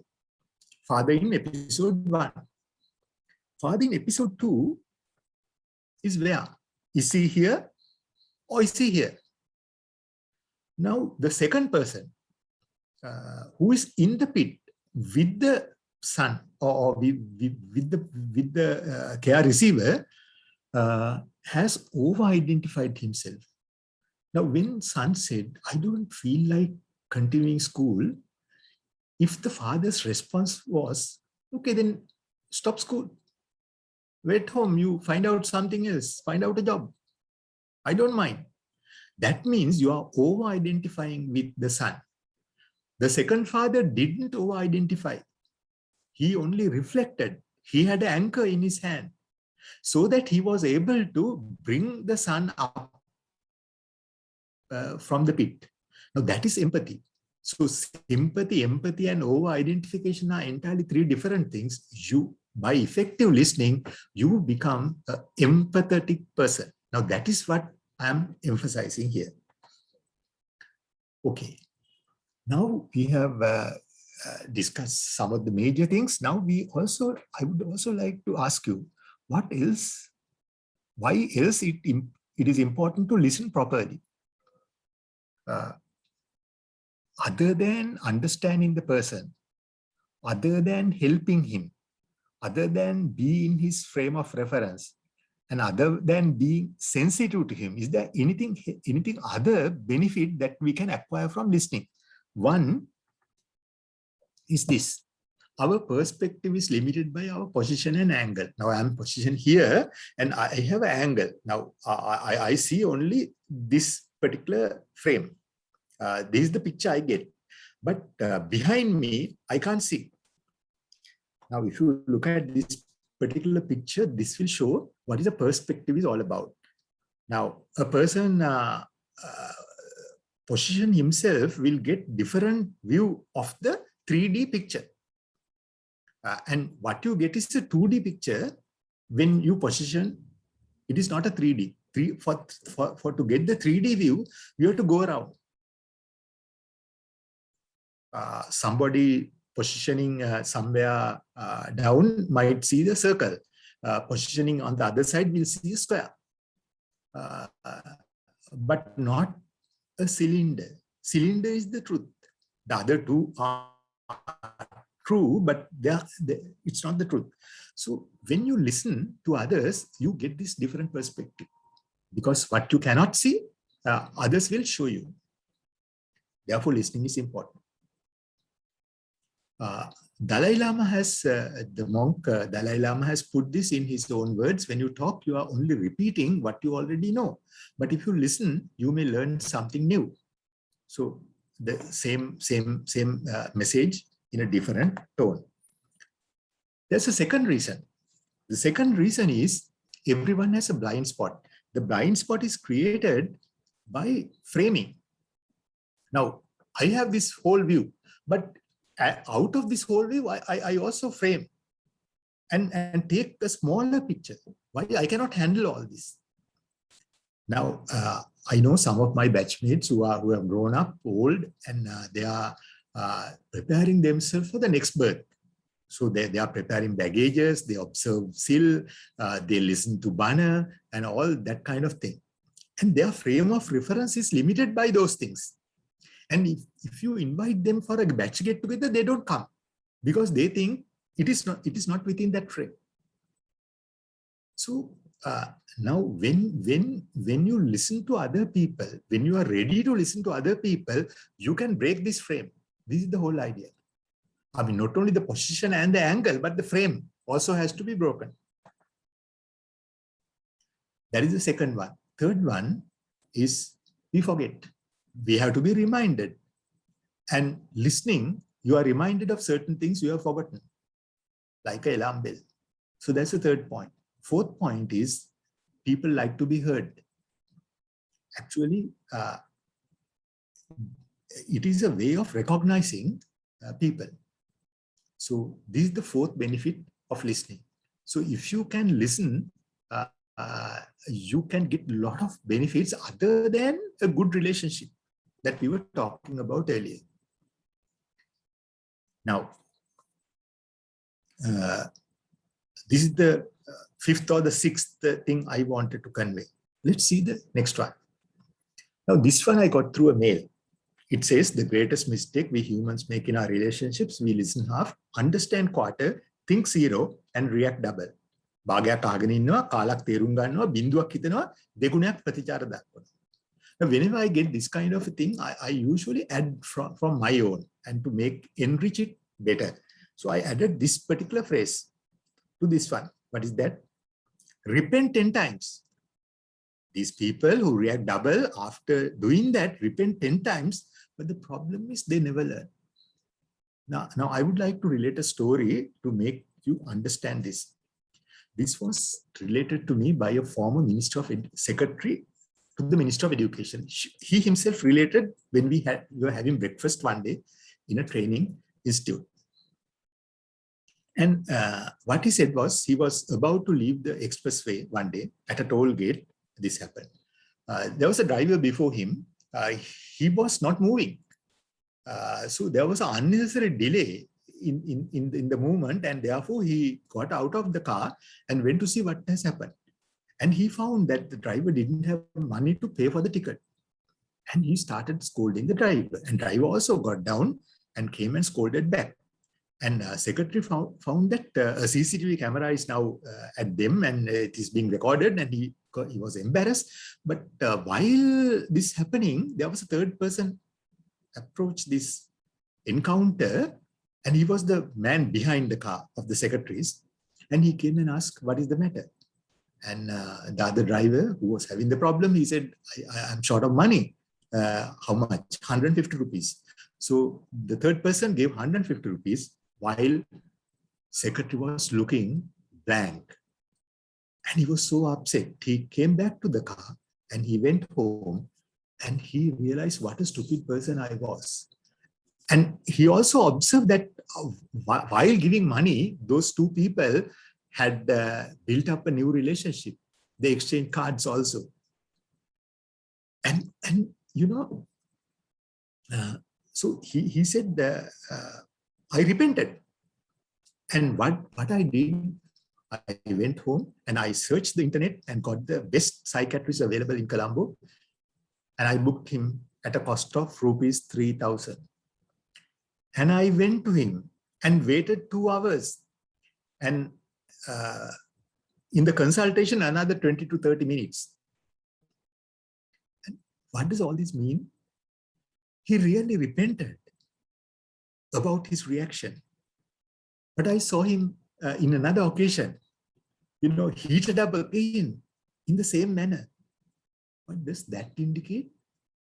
Father in episode 1. Father in episode 2 is where? Is he here or is he here? Now, the second person, who is in the pit with the son or with the care receiver, has over-identified himself. Now, when son said, I don't feel like continuing school, if the father's response was, okay, then stop school. Wait home, you find out something else, find out a job. I don't mind. That means you are over-identifying with the son. The second father didn't over-identify. He only reflected. He had an anchor in his hand so that he was able to bring the son up from the pit. Now that is empathy. So sympathy, empathy, and over-identification are entirely 3 different things. By effective listening, you become an empathetic person. Now that is what I'm emphasizing here. Okay. Now we have discussed some of the major things. Now I would also like to ask you, what else? Why else it is important to listen properly? Other than understanding the person, other than helping him, other than being his frame of reference, and other than being sensitive to him, is there anything other benefit that we can acquire from listening? One is this. Our perspective is limited by our position and angle. Now I am positioned here and I have an angle. Now I see only this particular frame. This is the picture I get. But behind me, I can't see. Now, if you look at this particular picture, this will show what is a perspective is all about. Now, a person position himself will get different view of the 3D picture. And what you get is a 2D picture. When you position, it is not a 3D. For to get the 3D view, you have to go around. Somebody positioning somewhere down might see the circle. Positioning on the other side will see a square. But not a cylinder. Cylinder is the truth. The other two are true, but it's not the truth. So when you listen to others, you get this different perspective. Because what you cannot see, others will show you. Therefore, listening is important. Dalai Lama has, the monk Dalai Lama has put this in his own words. When you talk, you are only repeating what you already know. But if you listen, you may learn something new. So the same message in a different tone. There's a second reason. The second reason is everyone has a blind spot. The blind spot is created by framing. Now, I have this whole view, but out of this whole view, I also frame and take a smaller picture. Why? I cannot handle all this. Now, I know some of my batchmates who have grown up old, and they are preparing themselves for the next birth. So they are preparing baggages, they observe SIL, they listen to Bana and all that kind of thing. And their frame of reference is limited by those things. And if you invite them for a batch get together, they don't come because they think it is not within that frame. So now when you listen to other people, when you are ready to listen to other people, you can break this frame. This is the whole idea. I mean, not only the position and the angle, but the frame also has to be broken. That is the second one. Third one is we forget. We have to be reminded. And listening, you are reminded of certain things you have forgotten, like an alarm bell. So that's the third point. Fourth point is people like to be heard. Actually, it is a way of recognizing people. So this is the fourth benefit of listening. So if you can listen, you can get a lot of benefits other than a good relationship that we were talking about earlier. Now, this is the fifth or the sixth thing I wanted to convey. Let's see the next one. Now, this one I got through a mail. It says the greatest mistake we humans make in our relationships, we listen half, understand quarter, think zero, and react double. භාගයක් අහගෙන ඉන්නවා, කාලක් තේරුම් ගන්නවා, බිඳුවක් හිතනවා, දෙගුණයක් ප්‍රතිචාර දක්වනවා. Now, whenever I get this kind of a thing, I usually add from my own and to enrich it better. So I added this particular phrase to this one. What is that? Repent 10 times. These people who react double after doing that, repent 10 times, but the problem is they never learn. Now I would like to relate a story to make you understand this. This was related to me by a former secretary to the Minister of Education. He himself related when we were having breakfast one day in a training institute. And what he said was, he was about to leave the expressway one day at a toll gate. This happened. There was a driver before him. He was not moving. So there was an unnecessary delay in the movement, and therefore he got out of the car and went to see what has happened. And he found that the driver didn't have money to pay for the ticket. And he started scolding the driver. And driver also got down and came and scolded back. And secretary found that a CCTV camera is now at them, and it is being recorded, and he was embarrassed. But while this happening, there was a third person approached this encounter, and he was the man behind the car of the secretaries. And he came and asked, what is the matter? And the other driver who was having the problem, he said, I'm short of money. How much? 150 rupees. So the third person gave 150 rupees while secretary was looking blank. And he was so upset. He came back to the car and he went home and he realized what a stupid person I was. And he also observed that while giving money, those two people had built up a new relationship. They exchanged cards also. And you know, so he said, I repented. And what I did, I went home and I searched the internet and got the best psychiatrist available in Colombo. And I booked him at a cost of rupees 3,000. And I went to him and waited 2 hours. And in the consultation, another 20 to 30 minutes. And what does all this mean? He really repented about his reaction. But I saw him in another occasion, you know, heated up again in the same manner. What does that indicate?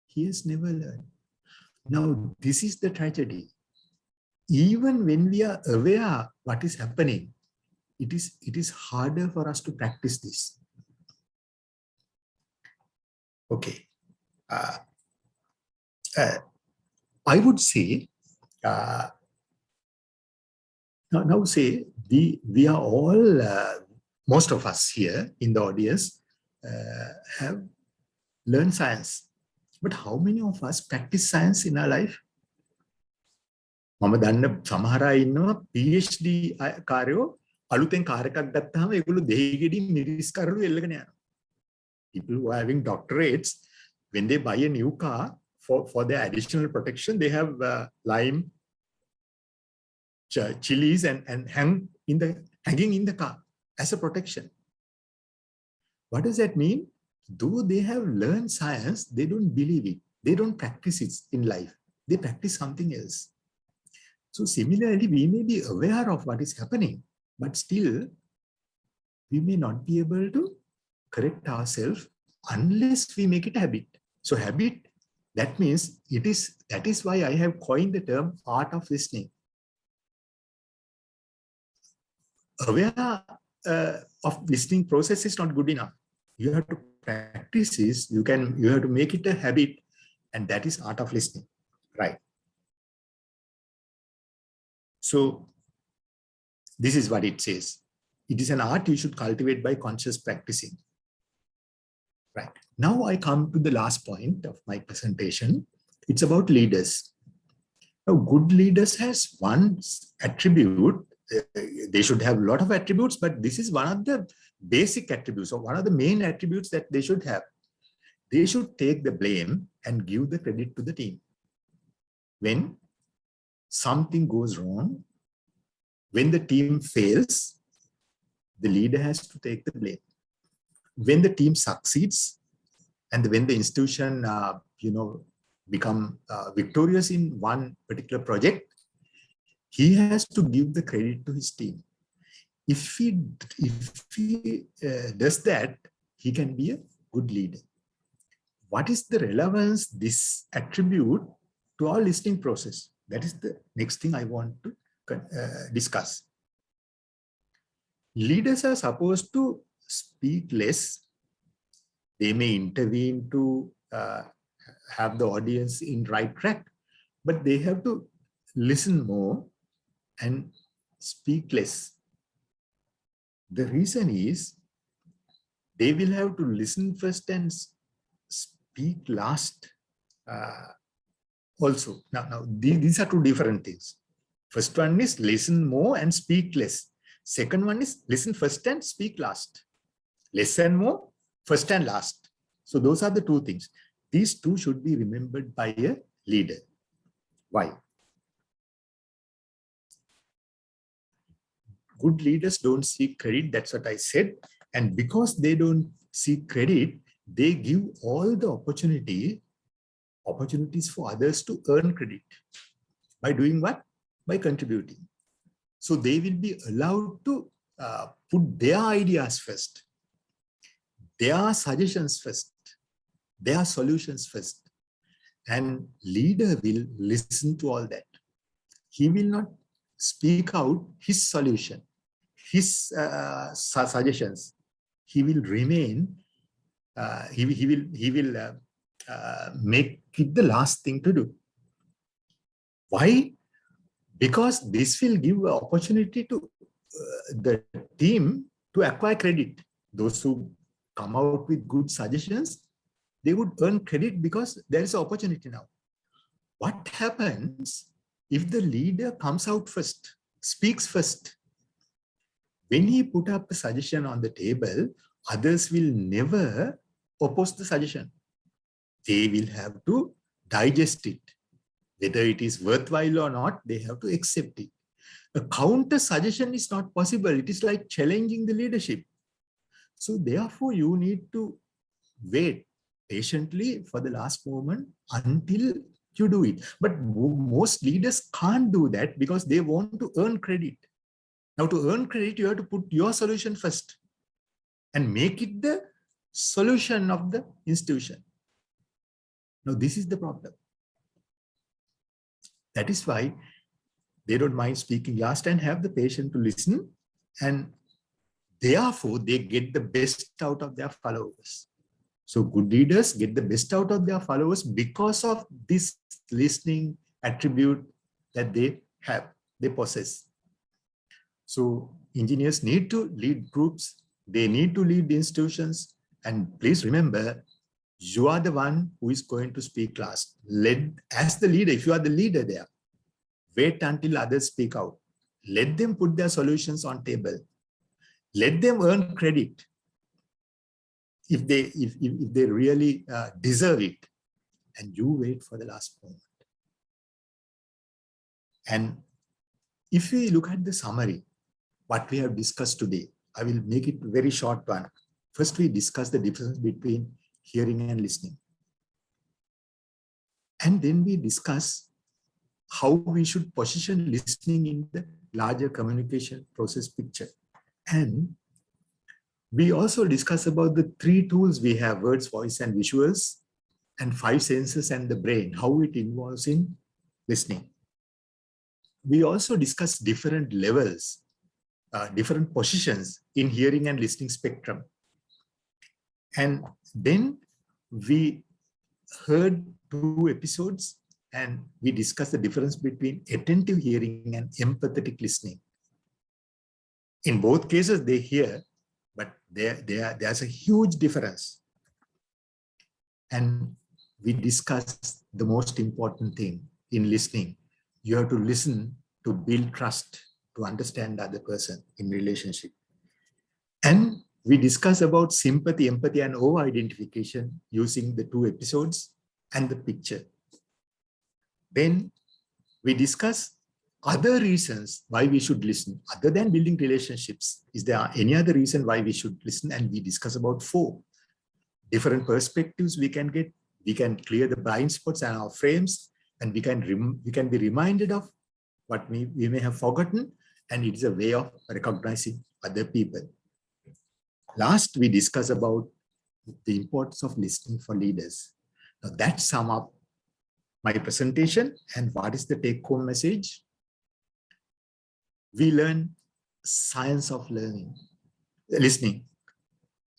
He has never learned. Now, this is the tragedy. Even when we are aware what is happening, it is harder for us to practice this. Okay. I would say, now say, we are all, most of us here in the audience have learned science. But how many of us practice science in our life? මම දන්න සමහර අය ඉන්නවා PhD කාර්යෝ අලුතෙන් car එකක් ගත්තාම ඒගොල්ලෝ දෙහිගෙඩි මිරිස් කරළු එල්ලගෙන යනවා. People who are having doctorates, when they buy a new car, for their additional protection, they have lime, chilies and hanging in the car as a protection. What does that mean? Though they have learned science, they don't believe it. They don't practice it in life. They practice something else. So similarly, we may be aware of what is happening, but still we may not be able to correct ourselves unless we make it a habit. So habit, that means that is why I have coined the term art of listening. Aware of listening process is not good enough. You have to practice this. You have to make it a habit, and that is art of listening, right? So this is what it says. It is an art you should cultivate by conscious practicing. Right. Now I come to the last point of my presentation. It's about leaders. Now, good leaders has one attribute. They should have a lot of attributes, but this is one of the basic attributes, or one of the main attributes that they should have. They should take the blame and give the credit to the team. When something goes wrong, when the team fails, the leader has to take the blame. When the team succeeds, and when the institution, become victorious in one particular project, he has to give the credit to his team. If he does that, he can be a good leader. What is the relevance this attribute to our listening process? That is the next thing I want to discuss. Leaders are supposed to speak less. They may intervene to have the audience in right track, but they have to listen more and speak less. The reason is they will have to listen first and speak last. Also, now these are two different things. First one is listen more and speak less. Second one is listen first and speak last. Listen more, first and last. So those are the two things. These two should be remembered by a leader. Why? Good leaders don't seek credit. That's what I said. And because they don't seek credit, they give all the opportunities for others to earn credit. By doing what? By contributing. So they will be allowed to put their ideas first. their suggestions first, their solutions first. And leader will listen to all that. He will not speak out his solution, his suggestions. He will remain, he will make it the last thing to do. Why? Because this will give an opportunity to the team to acquire credit. Those who come out with good suggestions, they would earn credit because there is an opportunity now. What happens if the leader comes out first, speaks first? When he put up a suggestion on the table, others will never oppose the suggestion. They will have to digest it. Whether it is worthwhile or not, they have to accept it. A counter suggestion is not possible. It is like challenging the leadership. So therefore, you need to wait patiently for the last moment until you do it. But most leaders can't do that because they want to earn credit. Now, to earn credit, you have to put your solution first and make it the solution of the institution. Now, this is the problem. That is why they don't mind speaking last and have the patience to listen. And therefore, they get the best out of their followers. So good leaders get the best out of their followers because of this listening attribute that they have, they possess. So engineers need to lead groups. They need to lead the institutions. And please remember, you are the one who is going to speak last. As the leader, if you are the leader there, wait until others speak out. Let them put their solutions on table. Let them earn credit if they really deserve it. And you wait for the last moment. And if we look at the summary, what we have discussed today, I will make it a very short one. First, we discuss the difference between hearing and listening. And then we discuss how we should position listening in the larger communication process picture. And we also discuss about the 3 tools we have: words, voice, and visuals, and 5 senses and the brain, how it involves in listening. We also discuss different levels, different positions in hearing and listening spectrum. And then we heard 2 episodes and we discussed the difference between attentive hearing and empathetic listening. In both cases, they hear, but there's a huge difference. And we discussed the most important thing in listening. You have to listen to build trust, to understand the other person in relationship. And we discuss about sympathy, empathy, and over-identification using the 2 episodes and the picture. Then we discuss other reasons why we should listen, other than building relationships. Is there any other reason why we should listen? And we discuss about 4 different perspectives we can get. We can clear the blind spots and our frames, and we can be reminded of what we may have forgotten, and it is a way of recognizing other people. Last, we discuss about the importance of listening for leaders. Now that sums up my presentation. And what is the take-home message? We learn science of listening,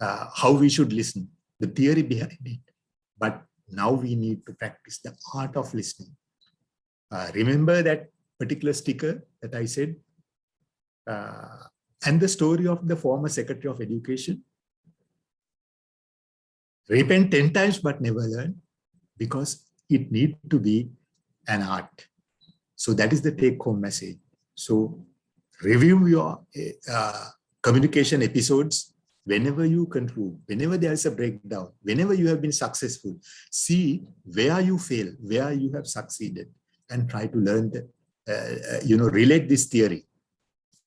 how we should listen, the theory behind it. But now we need to practice the art of listening. Remember that particular sticker that I said? And the story of the former Secretary of Education. Repent 10 times but never learn, because it needs to be an art. So that is the take-home message. So review your communication episodes whenever you conclude, whenever there is a breakdown, whenever you have been successful. See where you fail, where you have succeeded, and try to learn relate this theory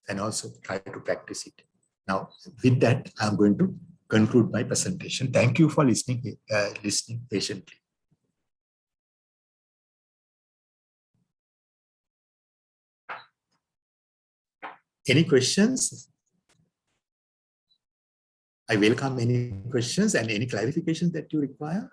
and also try to practice it. Now, with that, I'm going to conclude my presentation. Thank you for listening patiently. Any questions? I welcome any questions and any clarifications that you require.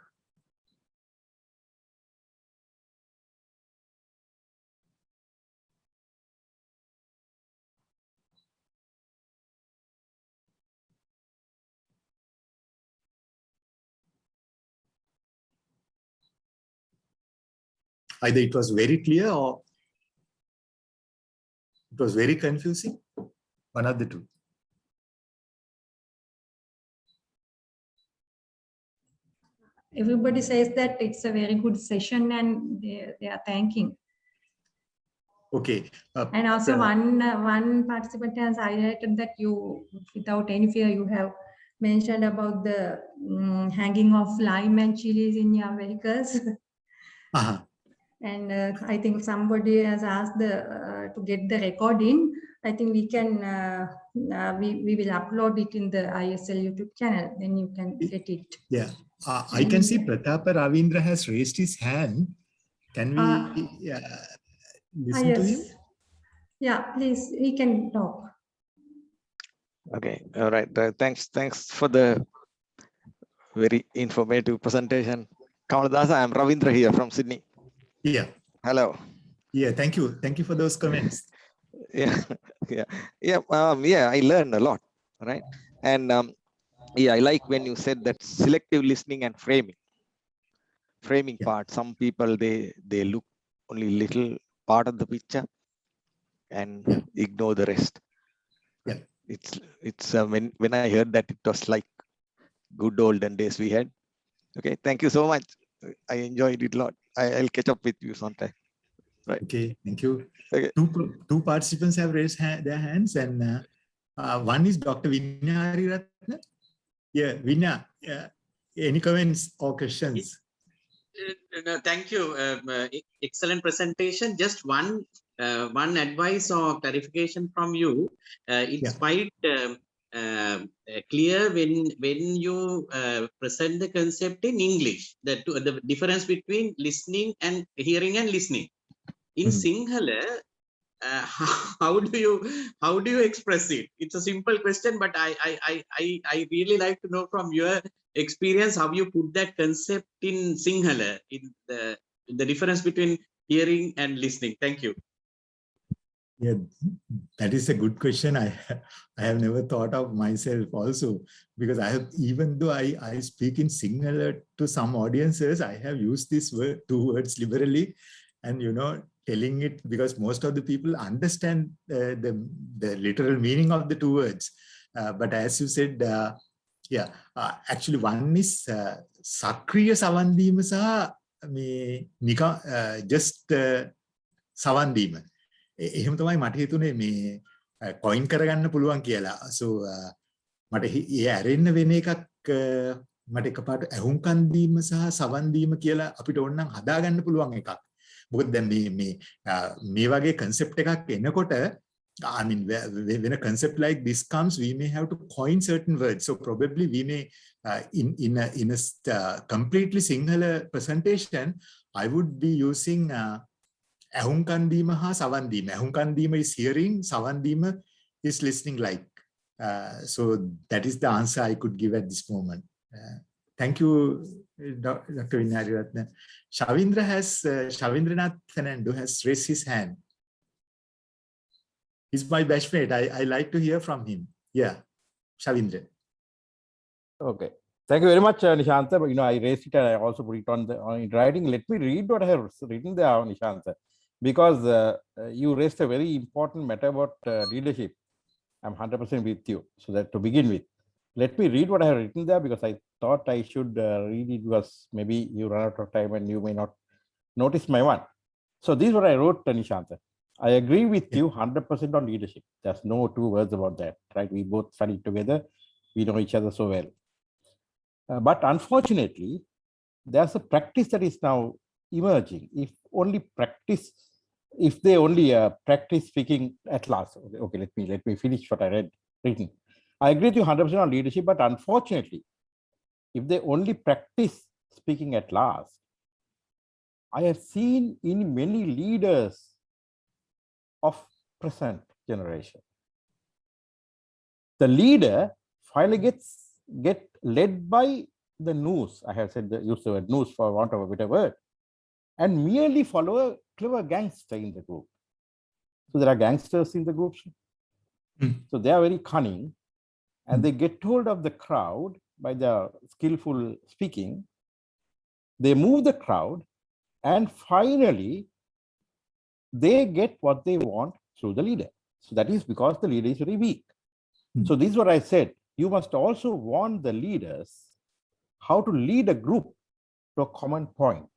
Either it was very clear or it was very confusing. One of the two. Everybody says that it's a very good session and they are thanking. Okay. And also one participant has highlighted that you, without any fear, you have mentioned about the hanging of lime and chilies in your vehicles. And I think somebody has asked to get the recording. I think we can, we will upload it in the ISL YouTube channel, then you can get it. Yeah, I can see Pratapa Ravindra has raised his hand. Can we listen to him? Yeah, please, he can talk. Okay, all right. Thanks for the very informative presentation. Kamaldas, I am Ravindra here from Sydney. Yeah. Hello. Yeah, thank you. Thank you for those comments. Yeah, I learned a lot, right? And yeah, I like when you said that selective listening and framing part. Some people they look only little part of the picture and ignore the rest. Yeah, it's when I heard that, it was like good olden days we had. Okay, thank you so much. I enjoyed it a lot. I'll catch up with you sometime. Right. Okay, thank you. Okay. Two participants have raised their hands, and one is Dr. Vinya Ratna. Yeah, Vinya, any comments or questions? No, thank you. Excellent presentation. Just one advice or clarification from you. It's quite clear when you present the concept in English, the difference between listening and hearing and listening. In Sinhala, how do you express it? It's a simple question, but I really like to know from your experience how you put that concept in Sinhala, in the difference between hearing and listening. Thank you. Yeah, that is a good question. I have never thought of myself also, because even though I speak in Sinhala to some audiences, I have used this two words liberally, and telling it because most of the people understand the literal meaning of the two words. But as you said, actually one is Sakriya Savandima saha just Savandima. එහෙම තමයි මට හිතුනේ මේ coin කරගන්න පුළුවන් කියලා. So මට ඒ ඇරෙන්න වෙන එකක් මට එකපාරට ඇහුම්කන් දීම සහ සවන් දීම කියලා අපිට ඕනනම් හදාගන්න පුළුවන් එකක්. මොකද දැන් මේ වගේ concept එකක් එනකොට, I mean, when a concept like this comes, we may have to coin certain words. So probably we may, in a completely Sinhala presentation, I would be using Ahunkan dima ha sawan dima. Ahunkan dima is hearing, sawan dima is listening like. So that is the answer I could give at this moment. Thank you, Dr. Vinyaratna. Shavindranath Fernando has raised his hand. He's my best mate. I like to hear from him. Yeah, Shavindra. Okay. Thank you very much, Nishanta. I raised it and I also put it on in writing. Let me read what I have written there, Nishanta, because you raised a very important matter about leadership. I'm 100% with you. So that to begin with, let me read what I have written there, because I thought I should read it, because maybe you run out of time and you may not notice my one. So this is what I wrote, Nishanta. I agree with you 100% on leadership. There's no two words about that, right? We both studied together. We know each other so well. But unfortunately, there's a practice that is now emerging. If they only practice speaking at last. Okay, let me finish what I written. I agree with you 100% on leadership, but unfortunately, if they only practice speaking at last, I have seen in many leaders of present generation, the leader finally gets get led by the noose. I have said use the word noose for want of a better word, and merely follow a clever gangster in the group. So there are gangsters in the groups. So they are very cunning, and they get hold of the crowd by their skillful speaking. They move the crowd, and finally they get what they want through the leader. So that is because the leader is very weak. So this is what I said. You must also warn the leaders how to lead a group to a common point.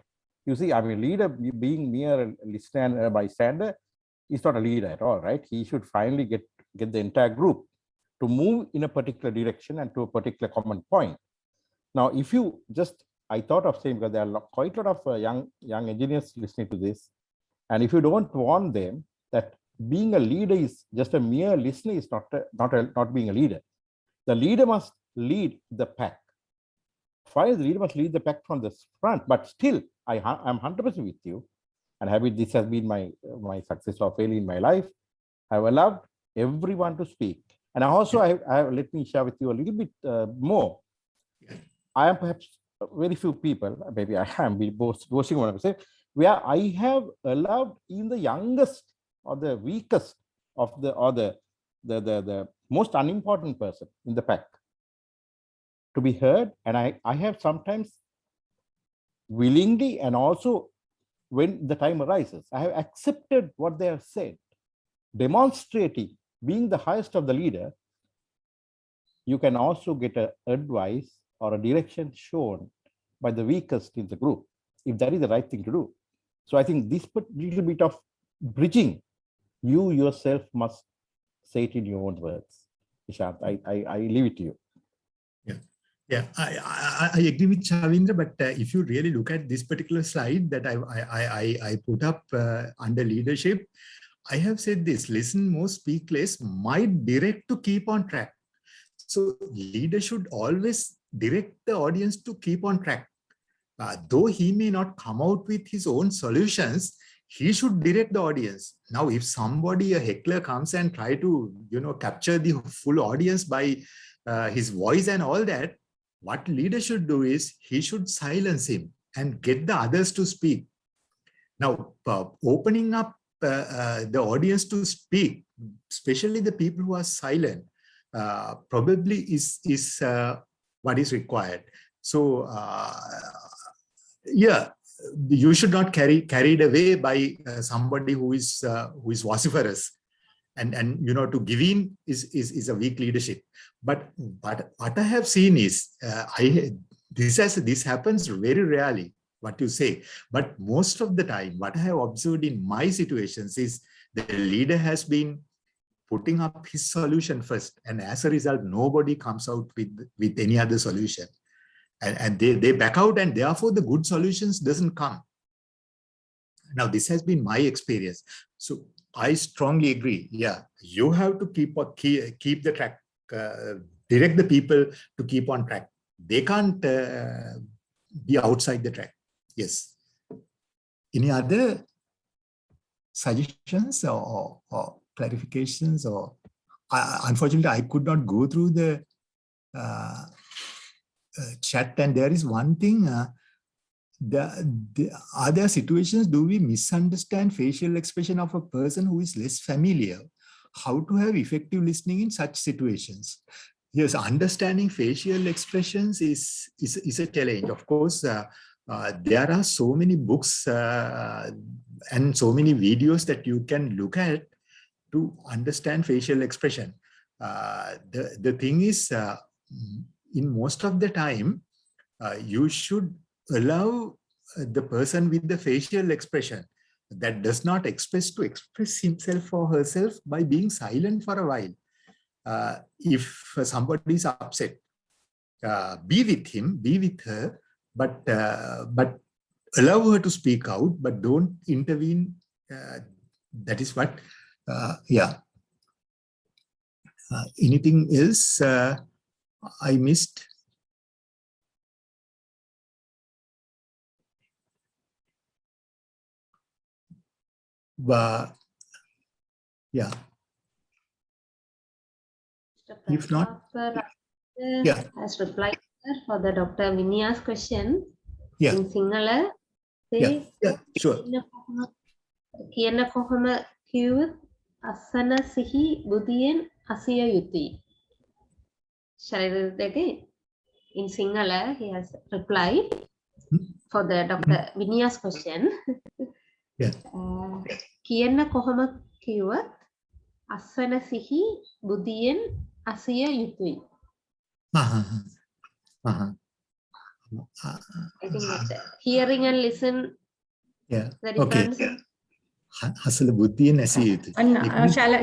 You see, I mean, leader being mere listener, bystander is not a leader at all, right? He should finally get the entire group to move in a particular direction and to a particular common point. Now, if you just, I thought of saying, because there are quite a lot of young engineers listening to this, and if you don't warn them that being a leader is just a mere listener is not being a leader. The leader must lead the pack. Fine, the leader must lead the pack from the front, but still, I'm 100% with you. And this has been my success or failure in my life. I've allowed everyone to speak. And also, let me share with you a little bit more. I am perhaps very few people, maybe I am boasting what I say, where I have allowed even the youngest or the weakest of the most unimportant person in the pack to be heard. And I have sometimes willingly, and also when the time arises, I have accepted what they have said, demonstrating being the highest of the leader. You can also get an advice or a direction shown by the weakest in the group, if that is the right thing to do. So I think this little bit of bridging, you yourself must say it in your own words. Nishant, I leave it to you. Yeah, I agree with Chavindra, but if you really look at this particular slide that I put up under leadership, I have said this: listen more, speak less, might direct to keep on track. So leader should always direct the audience to keep on track. Though he may not come out with his own solutions, he should direct the audience. Now, if somebody, a heckler, comes and try to, capture the full audience by his voice and all that, what leader should do is he should silence him and get the others to speak. Now, opening up the audience to speak, especially the people who are silent, probably is what is required. So, yeah, you should not carried away by somebody who is vociferous, and to give in is a weak leadership. But what I have seen is this happens very rarely, what you say, but most of the time what I have observed in my situations is the leader has been putting up his solution first, and as a result nobody comes out with any other solution, and they back out, and therefore the good solutions doesn't come. Now this has been my experience, so I strongly agree. Yeah, you have to keep the track, direct the people to keep on track. They can't be outside the track. Yes. Any other suggestions or clarifications? Or unfortunately, I could not go through the chat, and there is one thing. Are there situations, do we misunderstand facial expression of a person who is less familiar? How to have effective listening in such situations? Yes, understanding facial expressions is a challenge. Of course, there are so many books and so many videos that you can look at to understand facial expression. The thing is, in most of the time, you should allow the person with the facial expression that does not express himself or herself by being silent for a while. If somebody is upset, be with him, be with her, but allow her to speak out, but don't intervene. That is what, yeah. Anything else I missed? Yeah. If not, Yeah. has replied for the Dr. Vinya's question Yeah. in Sinhala. Yeah. Yeah. Sure. කියන කොහොම කිව්වොත් අසන සිහි බුදියෙන් අසිය යුතුයි. Shall I read it again? In Sinhala, he has replied for the Dr. Vinya's question. Yeah. කියන කොහොම කිව්වොත් අසන සිහි බුදියෙන් අසිය යුතුයි. I think that hearing and listen. Yeah. The Okay. difference. Hasala buddhiya නැසිය යුතුයි.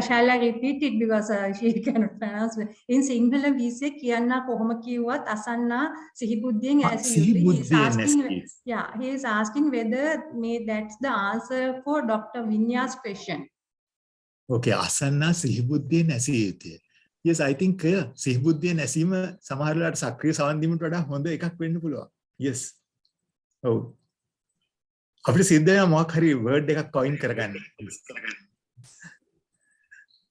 Shall I repeat it because she cannot pronounce it. In Sinhala we say kiyanna kohoma kiwat asanna sihibuddhiyen ඇසිය යුතුයි. Yeah, he is asking whether that's the answer for Dr. Vinya's question. Okay, asanna sihibuddhiyen ඇසිය යුතුයි. Yes, I think සිහිබුද්ධිය නැසීම සමහර වෙලාවට සක්‍රිය සවන් දීමට වඩා හොඳ එකක් වෙන්න පුළුවන්. Yes. ඔව්. අපිට සිද්ධ වෙනවා මොකක් හරි වර්ඩ් එකක් coin කරගන්න.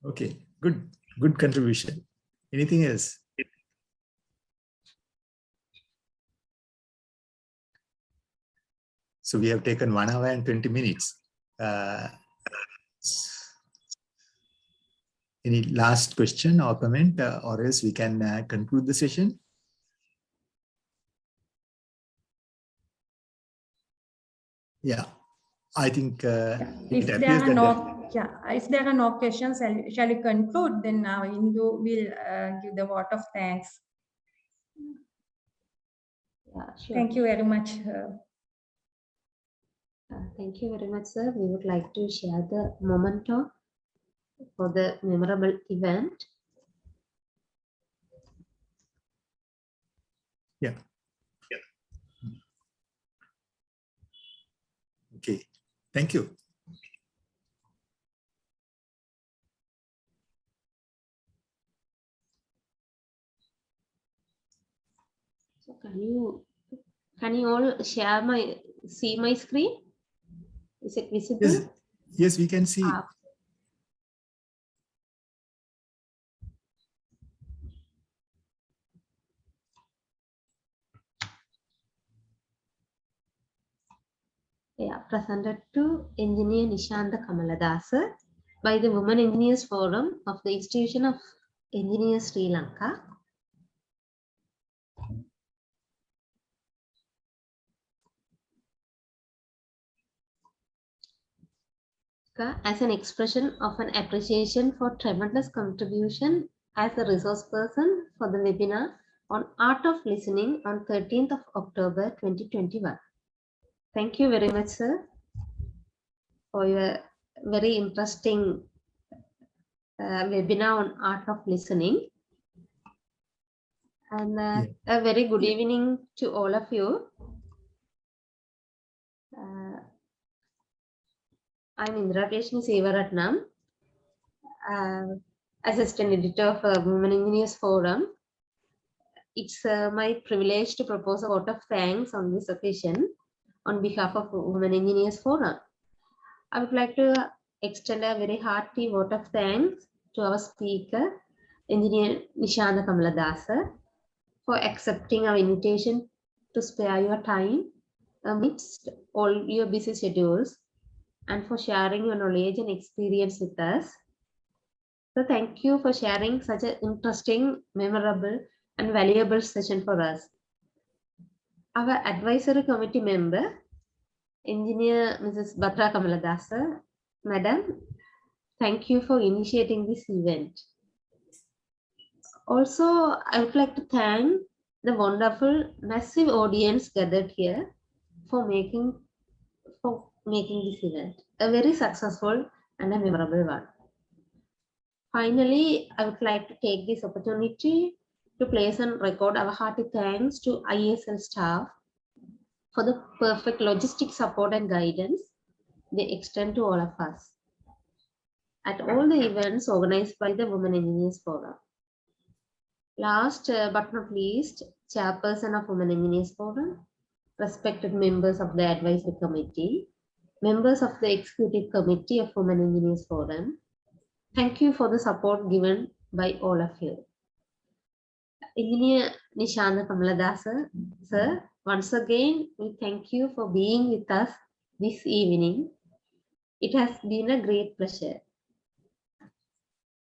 Okay, good contribution. Anything else? So we have taken 1 hour and 20 minutes. Any last question or comment, or else we can conclude the session? Yeah, I think if there are no questions, shall we conclude? Then now Indu will give the vote of thanks. Yeah, sure. Thank you very much. Thank you very much, sir. We would like to share the memento for the memorable event. Yeah. Okay. Thank you. So can you all see my screen? Is it visible? Yes, we can see. Yeah, presented to Engineer Nishanta Kamaladasa by the Women Engineers Forum of the Institution of Engineers Sri Lanka. As an expression of an appreciation for tremendous contribution as a resource person for the webinar on Art of Listening on 13th of October 2021. Thank you very much, sir, for your very interesting webinar on Art of Listening. And a very good evening to all of you. I'm Indra Krishna Sevaratnam, Assistant Editor of Women Engineers Forum. It's my privilege to propose a vote of thanks on this occasion on behalf of Women Engineers Forum. I would like to extend a very hearty vote of thanks to our speaker, Engineer Nishanta Kamaladasa, for accepting our invitation to spare your time amidst all your busy schedules and for sharing your knowledge and experience with us. So thank you for sharing such an interesting, memorable, and valuable session for us. Our advisory committee member, Engineer Mrs. Batra Kamaladasa, Madam, thank you for initiating this event. Also, I would like to thank the wonderful, massive audience gathered here for making this event a very successful and a memorable one. Finally, I would like to take this opportunity to place and record our hearty thanks to ISL staff for the perfect logistic support and guidance they extend to all of us at all the events organized by the Women Engineers Forum. Last but not least, Chairperson of Women Engineers Forum, respected members of the Advisory Committee, members of the Executive Committee of Women Engineers Forum, thank you for the support given by all of you. Engineer Nishana Kamaladasa, sir, once again, we thank you for being with us this evening. It has been a great pleasure.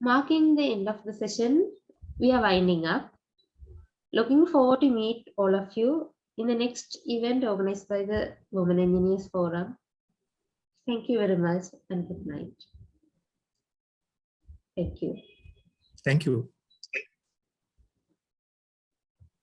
Marking the end of the session, we are winding up. Looking forward to meet all of you in the next event organized by the Women Engineers Forum. Thank you very much and good night. Thank you. Thank you.